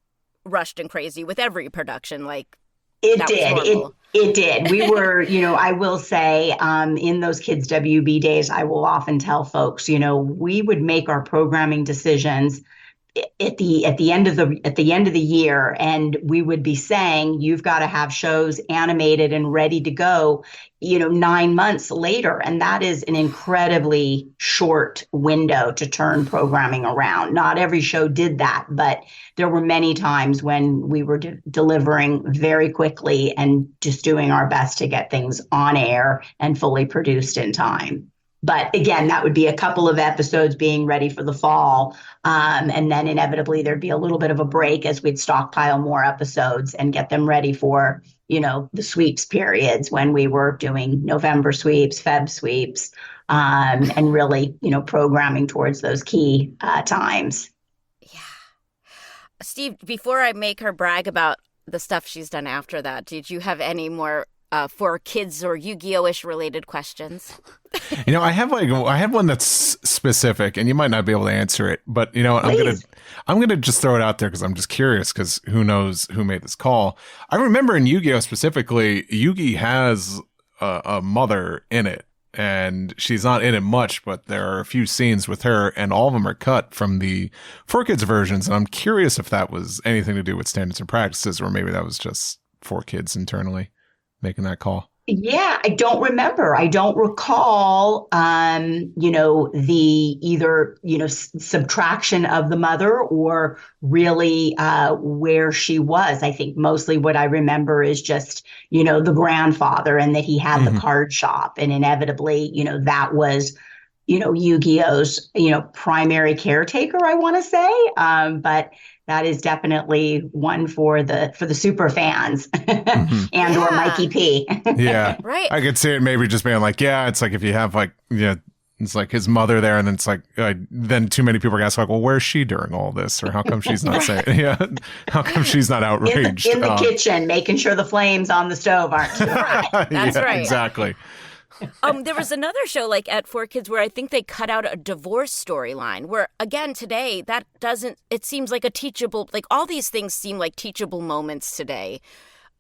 rushed and crazy with every production? Like it did. It did. We were, I will say, in those Kids WB days, I will often tell folks, we would make our programming decisions at the end of the year, and we would be saying you've got to have shows animated and ready to go 9 months later, and that is an incredibly short window to turn programming around. Not every show did that, but there were many times when we were delivering very quickly and just doing our best to get things on air and fully produced in time. But again, that would be a couple of episodes being ready for the fall. And then inevitably there'd be a little bit of a break as we'd stockpile more episodes and get them ready for, the sweeps periods when we were doing November sweeps, Feb sweeps, and really, programming towards those key times. Yeah. Steve, before I make her brag about the stuff she's done after that, did you have any more 4Kids or Yu-Gi-Oh-ish related questions? I have one that's specific, and you might not be able to answer it, but I'm gonna just throw it out there because I'm just curious, because who knows who made this call. I remember in Yu-Gi-Oh specifically, Yugi has a mother in it, and she's not in it much, but there are a few scenes with her, and all of them are cut from the 4Kids versions, and I'm curious if that was anything to do with standards and practices, or maybe that was just 4Kids internally making that call. Yeah, I don't remember. I don't recall, the either, subtraction of the mother or really where she was. I think mostly what I remember is just, the grandfather, and that he had the card shop, and inevitably, that was, Yu-Gi-Oh's, primary caretaker, I want to say. But that is definitely one for the super fans and or Mikey P. Yeah. Right. I could see it maybe just being like, yeah, it's like if you have like, it's like his mother there, and then it's like, then too many people are asking, like, well, where's she during all this? Or how come she's not saying, how come she's not outraged? In the kitchen, making sure the flames on the stove aren't too high. That's right. Exactly. There was another show like at 4Kids where I think they cut out a divorce storyline where, again, today it seems like a teachable, like all these things seem like teachable moments today.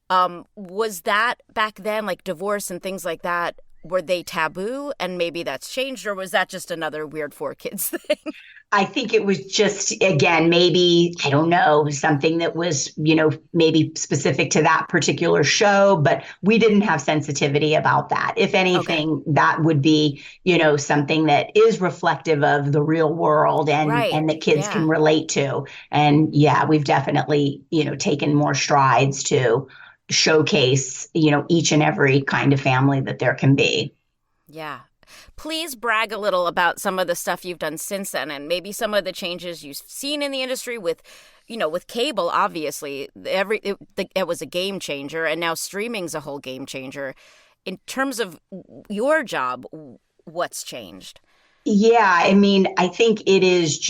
Was that back then, like divorce and things like that, were they taboo and maybe that's changed, or was that just another weird 4Kids thing? I think it was just, again, maybe, I don't know, something that was, maybe specific to that particular show, but we didn't have sensitivity about that. If anything, that would be, something that is reflective of the real world and that kids can relate to. And yeah, we've definitely, taken more strides to showcase, each and every kind of family that there can be. Yeah. Please brag a little about some of the stuff you've done since then, and maybe some of the changes you've seen in the industry with, with cable, obviously. It was a game changer, and now streaming's a whole game changer. In terms of your job, what's changed? Yeah, I mean, I think it is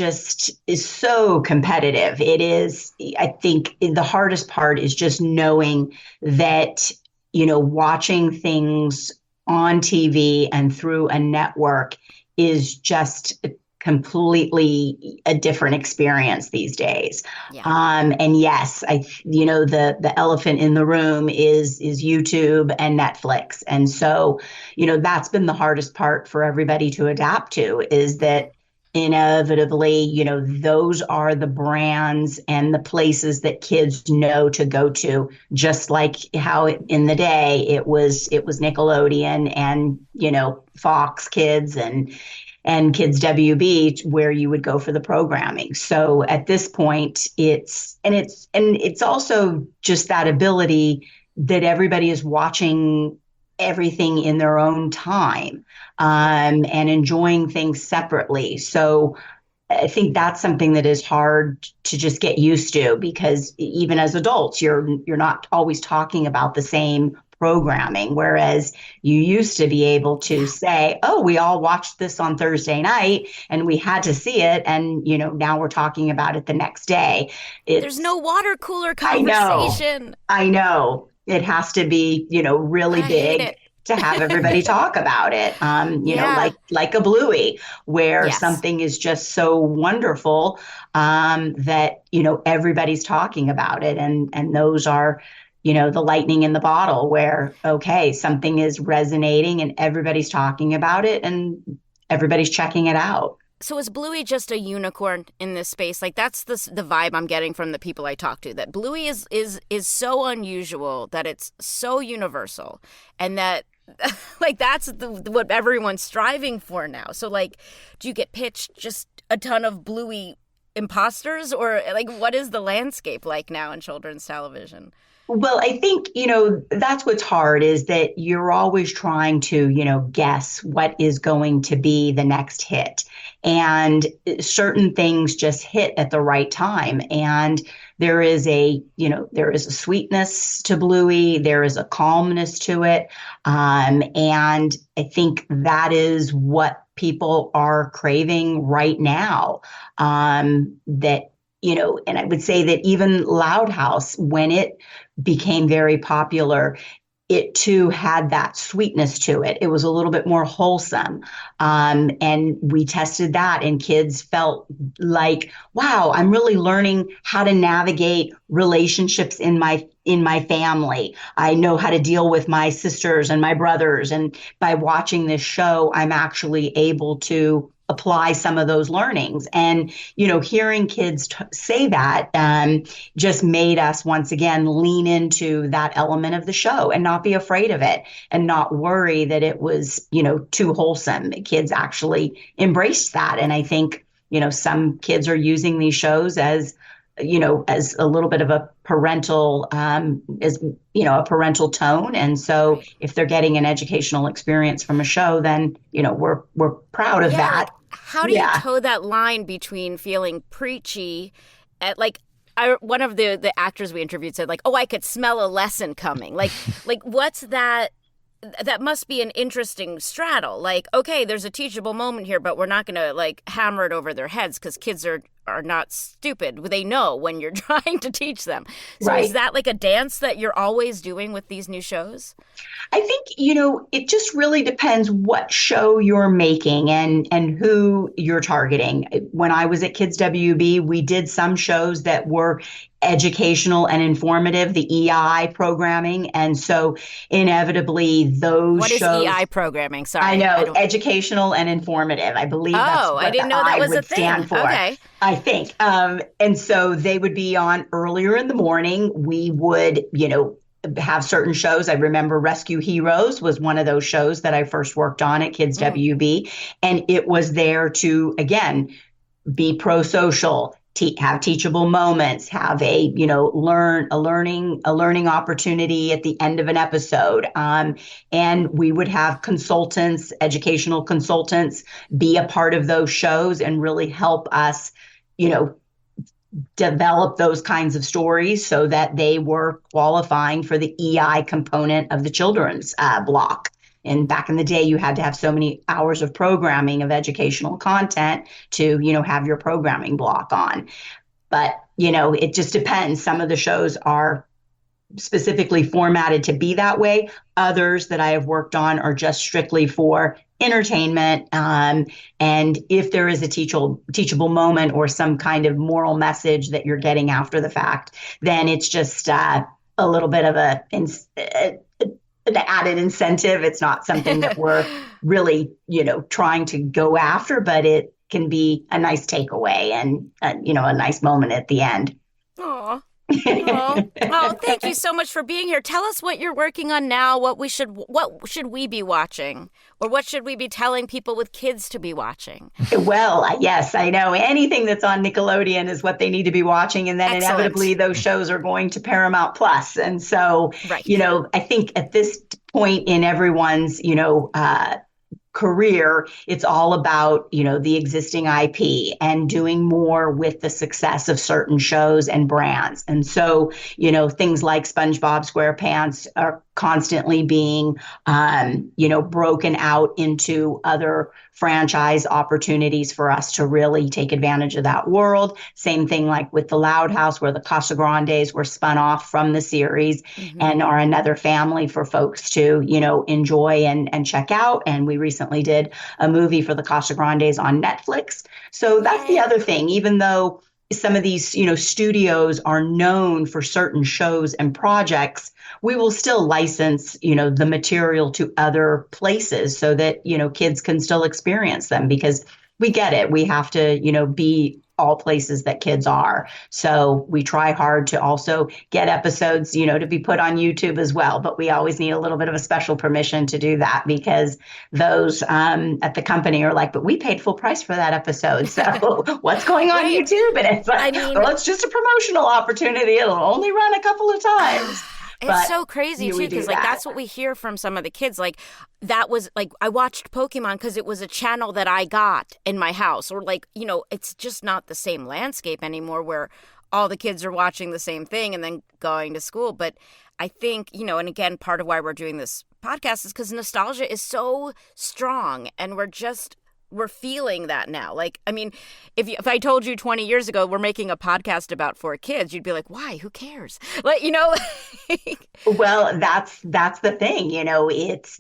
so competitive. It is, I think the hardest part is just knowing that, watching things on TV and through a network is just completely a different experience these days. Yeah. And yes, the elephant in the room is YouTube and Netflix. And so, that's been the hardest part for everybody to adapt to, is that, inevitably, those are the brands and the places that kids know to go to, just like how in the day it was Nickelodeon and, Fox Kids and Kids WB, where you would go for the programming. So at this point, it's also just that ability that everybody is watching everything in their own time, and enjoying things separately. So I think that's something that is hard to just get used to, because even as adults, you're not always talking about the same programming, whereas you used to be able to say, oh, we all watched this on Thursday night and we had to see it, and now we're talking about it the next day. There's no water cooler conversation. I know. It has to be, really big to have everybody talk about it. Like a Bluey, where something is just so wonderful, that, everybody's talking about it. And those are, the lightning in the bottle, where, okay, something is resonating and everybody's talking about it and everybody's checking it out. So is Bluey just a unicorn in this space? Like, that's the vibe I'm getting from the people I talk to, that Bluey is so unusual, that it's so universal, and that like that's what everyone's striving for now. So like, do you get pitched just a ton of Bluey imposters, or like what is the landscape like now in children's television? Well, I think, that's what's hard, is that you're always trying to, guess what is going to be the next hit. And certain things just hit at the right time. And there is a sweetness to Bluey. There is a calmness to it. And I think that is what people are craving right now. And I would say that even Loud House, when it became very popular, it too had that sweetness to it. It was a little bit more wholesome. And we tested that, and kids felt like, wow, I'm really learning how to navigate relationships in my family. I know how to deal with my sisters and my brothers. And by watching this show, I'm actually able to apply some of those learnings. And, hearing kids say that just made us once again lean into that element of the show and not be afraid of it and not worry that it was, too wholesome. Kids actually embraced that. And I think, some kids are using these shows as a little bit of a parental, a parental tone. And so if they're getting an educational experience from a show, then, we're proud of that. Like, how do you toe that line between feeling preachy at one of the actors we interviewed said, like, oh, I could smell a lesson coming. Like what's that? That must be an interesting straddle. Like, okay, there's a teachable moment here, but we're not going to hammer it over their heads, because kids are not stupid. They know when you're trying to teach them. So Is that like a dance that you're always doing with these new shows? I think, it just really depends what show you're making and who you're targeting. When I was at Kids WB, we did some shows that were educational and informative, the EI programming. And so inevitably those shows... What is EI programming? Sorry. I know, educational and informative. I believe that's what I didn't know that was a thing. Stand for. Okay. I think. And so they would be on earlier in the morning. We would, have certain shows. I remember Rescue Heroes was one of those shows that I first worked on at Kids WB. And it was there to, again, be pro-social, have teachable moments, have a learning opportunity at the end of an episode, and we would have educational consultants, be a part of those shows and really help us, develop those kinds of stories so that they were qualifying for the EI component of the children's block. And back in the day, you had to have so many hours of programming of educational content to, have your programming block on. But, it just depends. Some of the shows are specifically formatted to be that way. Others that I have worked on are just strictly for entertainment. And if there is a teachable moment or some kind of moral message that you're getting after the fact, then it's just a little bit of an added incentive. It's not something that we're really, trying to go after, but can be a nice takeaway and, a nice moment at the end. Aw. Oh, thank you so much for being here. Tell us what you're working on now, what should we be watching? Or what should we be telling people with kids to be watching? Well, yes, I know. Anything that's on Nickelodeon is what they need to be watching. And then inevitably those shows are going to Paramount Plus. And so, right. I think at this point in everyone's, career, it's all about, the existing IP and doing more with the success of certain shows and brands. And so, things like SpongeBob SquarePants are constantly being, broken out into other franchise opportunities for us to really take advantage of that world. Same thing like with the Loud House, where the Casagrandes were spun off from the series and are another family for folks to, enjoy and check out. And we recently did a movie for the Casagrandes on Netflix. So that's the other thing, even though some of these, studios are known for certain shows and projects, we will still license, the material to other places so that, kids can still experience them, because we get it. We have to, be all places that kids are. So we try hard to also get episodes, to be put on YouTube as well. But we always need a little bit of a special permission to do that, because those at the company are like, but we paid full price for that episode. So what's going on YouTube? And it's like, well, it's just a promotional opportunity. It'll only run a couple of times. It's so crazy, too, because that's what we hear from some of the kids. Like, that was like, I watched Pokemon because it was a channel that I got in my house. Or like, it's just not the same landscape anymore where all the kids are watching the same thing and then going to school. But I think, and again, part of why we're doing this podcast is because nostalgia is so strong, and we're feeling that now. Like, I mean, if I told you 20 years ago we're making a podcast about 4Kids, you'd be like, why? Who cares? Like, Well, that's the thing,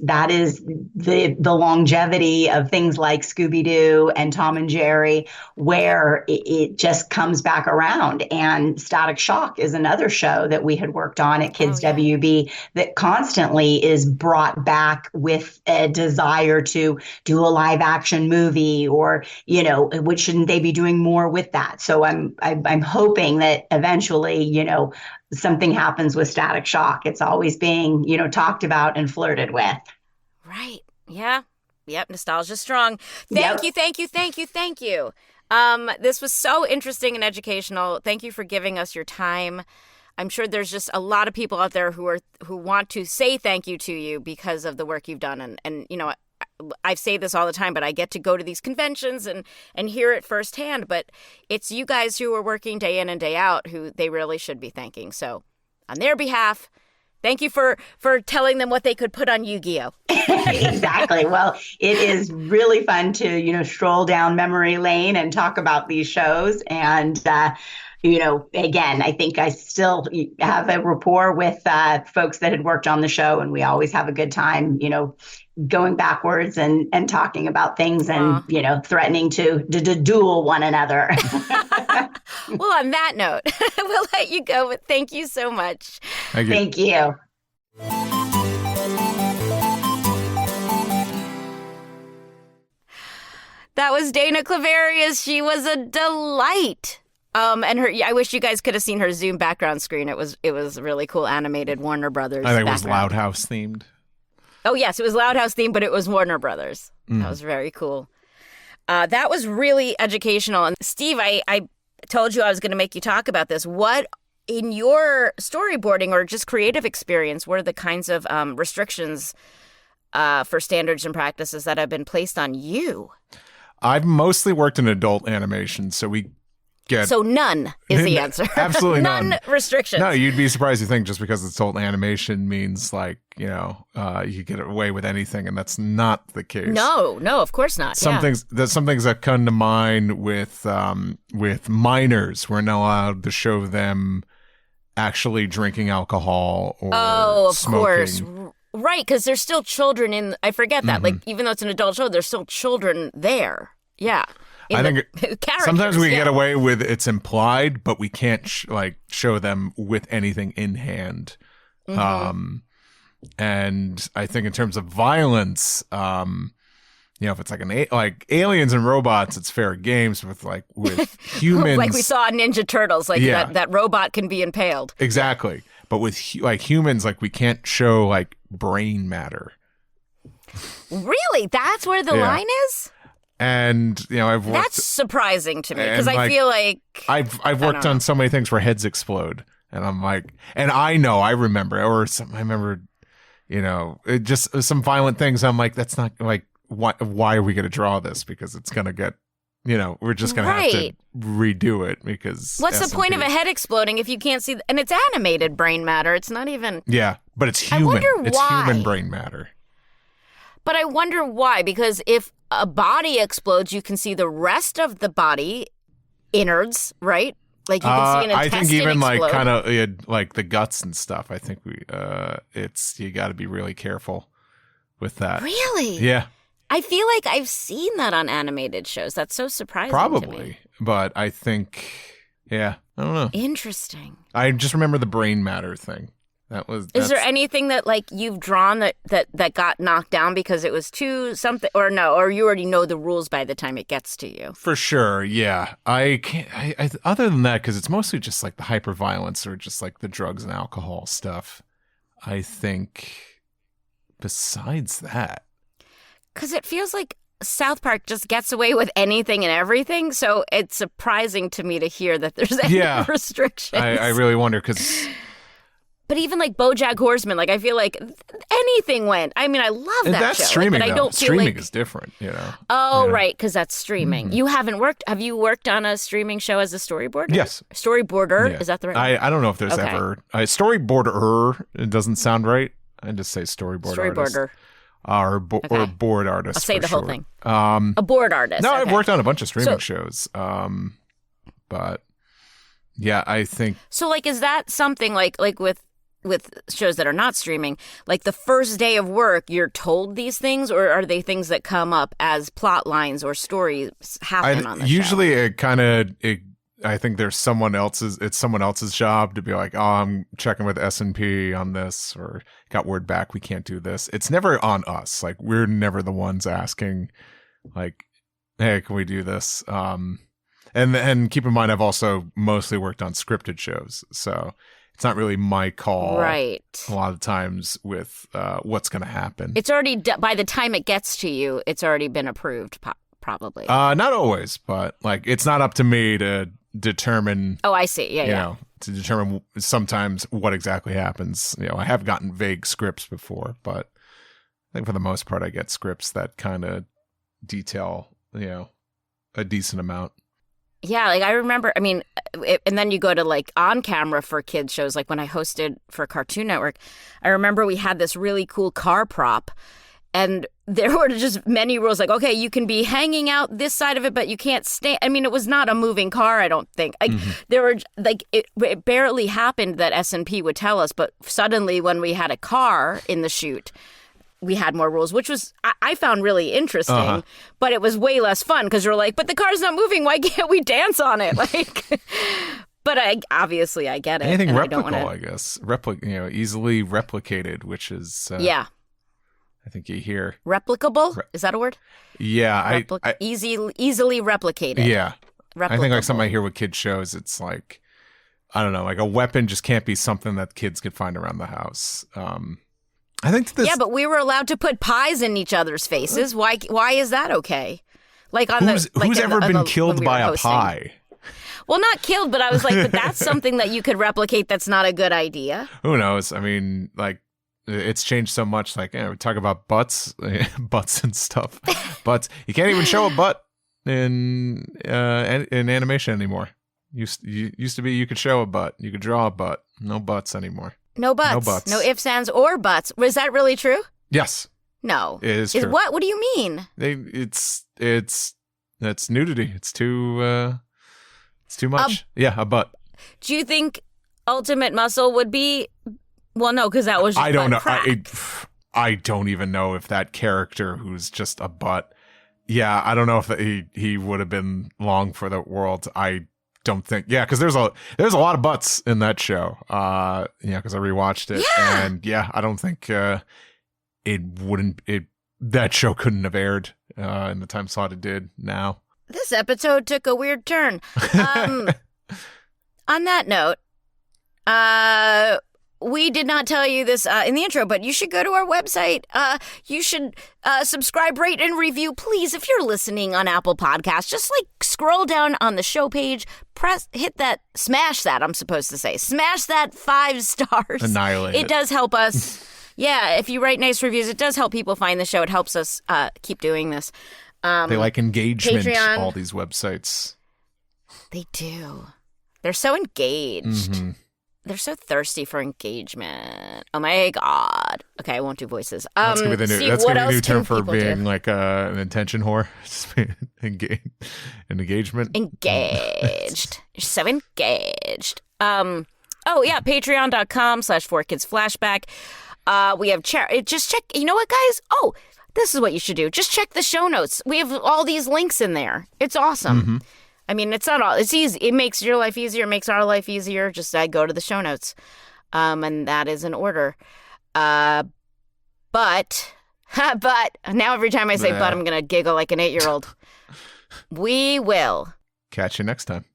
that is the longevity of things like Scooby-Doo and Tom and Jerry, where it just comes back around. And Static Shock is another show that we had worked on at Kids WB that constantly is brought back with a desire to do a live action movie, or, what shouldn't they be doing more with that? So I'm hoping that eventually, something happens with Static Shock. It's always being, talked about and flirted with. Right. Yeah. Yep. Nostalgia strong. Thank you. This was so interesting and educational. Thank you for giving us your time. I'm sure there's just a lot of people out there who want to say thank you to you because of the work you've done. And I say this all the time, but I get to go to these conventions and hear it firsthand. But it's you guys who are working day in and day out who they really should be thanking. So on their behalf, thank you for telling them what they could put on Yu-Gi-Oh! Exactly. Well, it is really fun to, stroll down memory lane and talk about these shows. And, again, I think I still have a rapport with folks that had worked on the show, and we always have a good time, going backwards and talking about things and, threatening to duel one another. Well, on that note, we'll let you go, but thank you so much. Thank you. That was Dana Cluverius. She was a delight. I wish you guys could have seen her Zoom background screen. It was really cool, animated Warner Brothers. I think it was Loud House themed. Oh, yes, it was Loud House themed, but it was Warner Brothers. That was very cool. That was really educational. And Steve, I told you I was going to make you talk about this. What, in your storyboarding or just creative experience, what are the kinds of restrictions for standards and practices that have been placed on you? I've mostly worked in adult animation, so we get... So none is the answer. Absolutely none restrictions. No, you'd be surprised to think just because it's adult animation means like, you get away with anything, and that's not the case. No, of course not. Some things that come to mind with minors, we're not allowed to show them actually drinking alcohol or smoking. Course. Right, because there's still children I forget that. Like, even though it's an adult show, there's still children there. Yeah. I think sometimes we get away with it's implied, but we can't show them with anything in hand. And I think in terms of violence, you know, if it's like aliens and robots, it's fair games. With humans, like we saw in Ninja Turtles, like Yeah. that robot can be impaled. Exactly. But with humans, like we can't show like brain matter. Really? That's where the Yeah. line is? And you know, I've worked. That's surprising to me because And, I like, feel like I've worked on so many things where heads explode, and I'm like, and I remember, I remember, you know, it just some violent things. I'm like, that's not like why are we going to draw this? Because it's going to get, you know, we're just going to have to Right. redo it because what's the point of S&P. a head exploding if you can't see? And it's animated brain matter. It's not even. Yeah, but it's I human. wonder It's why. human brain matter. But I wonder why, because if a body explodes, you can see the rest of the body innards, right? Like you can see an I intestine think even explode. like kind of like the guts and stuff. I think it's you got to be really careful with that. Really? Yeah, I feel like I've seen that on animated shows. That's so surprising to me. probably. But I think, yeah, I don't know. Interesting. I just remember the brain matter thing. Is there anything that like you've drawn that got knocked down because it was too something, or no, or you already know the rules by the time it gets to you? For sure, yeah. I can't. I other than that, because it's mostly just like the hyperviolence or just like the drugs and alcohol stuff. I think. Besides that, Because it feels like South Park just gets away with anything and everything, so it's surprising to me to hear that there's any Yeah. restrictions. I really wonder because. But even like BoJack Horseman, like I feel like anything went. I mean, I love that That's show, streaming, but I though. don't feel Streaming like. is different, you know. Oh, Yeah. right, because that's streaming. You haven't worked. Have you worked on a streaming show as a storyboarder? Yes. Storyboarder. Yeah. Is that the right? I don't know if there's Okay. ever storyboarder. It doesn't sound right. I just say storyboard artist. Storyboarder. Or Okay. board artist. I'll say for the whole short. thing. Um, A board artist. no, okay. I've worked on a bunch of streaming So- shows. But yeah, I think So, like, is that something like with shows that are not streaming? Like the first day of work, you're told these things, or are they things that come up as plot lines or stories happen on the usually show? it kind of I think there's someone else's. It's someone else's job to be like, oh, I'm checking with S&P on this, or got word back we can't do this. It's never on us. Like we're never the ones asking, like, hey, can we do this? And keep in mind, I've also mostly worked on scripted shows, so it's not really my call. Right. A lot of times with what's going to happen. It's already by the time it gets to you, it's already been approved, probably. Not always, but like it's not up to me to determine. Oh, I see. Yeah, you yeah. know, to determine sometimes what exactly happens. You know, I have gotten vague scripts before, but I think for the most part, I get scripts that kind of detail, you know, a decent amount. Yeah, like I remember, I mean, and then you go to like on camera for kids shows, like when I hosted for Cartoon Network, I remember we had this really cool car prop and there were just many rules like, okay, you can be hanging out this side of it, but you can't stand. I mean, it was not a moving car, I don't think. Like there were like, it barely happened that S&P would tell us, but suddenly when we had a car in the shoot, we had more rules, which was I found really interesting, but it was way less fun because you're like, but the car's not moving. Why can't we dance on it? Like, but obviously I get it. Anything and replicable, I guess. Easily replicated, which is yeah, I think you hear. replicable. Is that a word? Yeah, Easily replicated. yeah. I think like Replicable. something I hear with kids shows, it's like, I don't know, like a weapon just can't be something that kids could find around the house. I think this. Yeah, but we were allowed to put pies in each other's faces. Why is that okay? Like on who's ever been killed by a pie? Well, not killed, but I was like, but that's something that you could replicate. That's not a good idea. Who knows? I mean, like, it's changed so much. Like, we talk about butts, butts and stuff. Butts. You can't even show a butt in animation anymore. Used to be you could show a butt, you could draw a butt. No butts anymore. No butts. No ifs, ands, or buts. Was that really true? Yes, No. it is true. What? What do you mean? It's nudity. It's too much. Yeah, a butt. Do you think Ultimate Muscle would be? Well, no, because that was just I don't know. crack. I don't even know if that character who's just a butt. Yeah, I don't know if he would have been long for the world. I don't think. Yeah, because there's a lot of butts in that show. Yeah, because I rewatched it, Yeah. and yeah, I don't think it that show couldn't have aired in the time slot it did now. This episode took a weird turn. On that note, we did not tell you this in the intro, but you should go to our website. You should subscribe, rate, and review. Please, if you're listening on Apple Podcasts, just like scroll down on the show page, smash that 5 stars. Annihilate it. Does help us. Yeah, if you write nice reviews, it does help people find the show. It helps us keep doing this. They like engagement, Patreon. all these websites. They do. They're so engaged. Mm-hmm. They're so thirsty for engagement. Oh my God. Okay, I won't do voices. That's gonna be the new, that's gonna be a new term for being do? like an attention whore. Engagement. Engaged. You're so engaged. Oh yeah, patreon.com/4Kids Flashback. We have just check. You know what, guys? Oh, this is what you should do. Just check the show notes. We have all these links in there. It's awesome. Mm-hmm. I mean, it's not all. It's easy. It makes your life easier. It makes our life easier. Just go to the show notes, and that is in order. But now every time I say "but," I'm gonna giggle like an 8-year-old. We will catch you next time.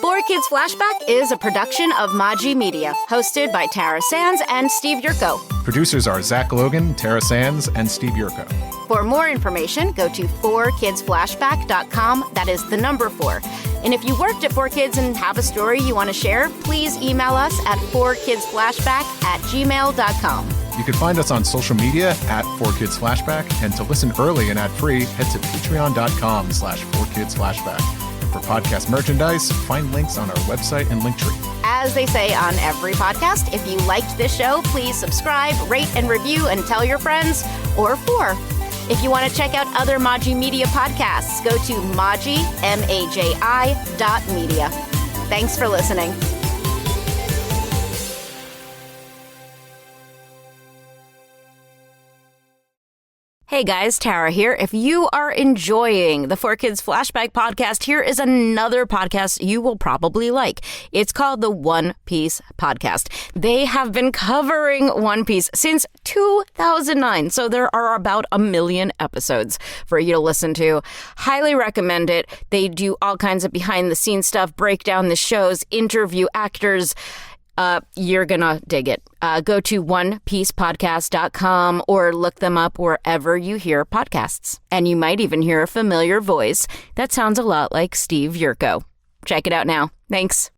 4Kids Flashback is a production of Maji Media, hosted by Tara Sands and Steve Yurko. Producers are Zach Logan, Tara Sands, and Steve Yurko. For more information, go to 4kidsflashback.com. That is the number 4. And if you worked at 4Kids and have a story you want to share, please email us at 4kidsflashback@gmail.com. You can find us on social media at 4Kids Flashback, and to listen early and ad-free, head to patreon.com/4kidsflashback. For podcast merchandise, find links on our website and Linktree. As they say on every podcast, if you liked this show, please subscribe, rate, and review, and tell your friends or 4. If you want to check out other Maji Media podcasts, go to Maji, MAJI.media. Thanks for listening. Hey guys, Tara here. If you are enjoying the 4Kids Flashback podcast, here is another podcast you will probably like. It's called the One Piece Podcast. They have been covering One Piece since 2009, so there are about 1 million episodes for you to listen to. Highly recommend it. They do all kinds of behind-the-scenes stuff, break down the shows, interview actors. You're gonna dig it. Go to onepiecepodcast.com or look them up wherever you hear podcasts. And you might even hear a familiar voice that sounds a lot like Steve Yurko. Check it out now. Thanks.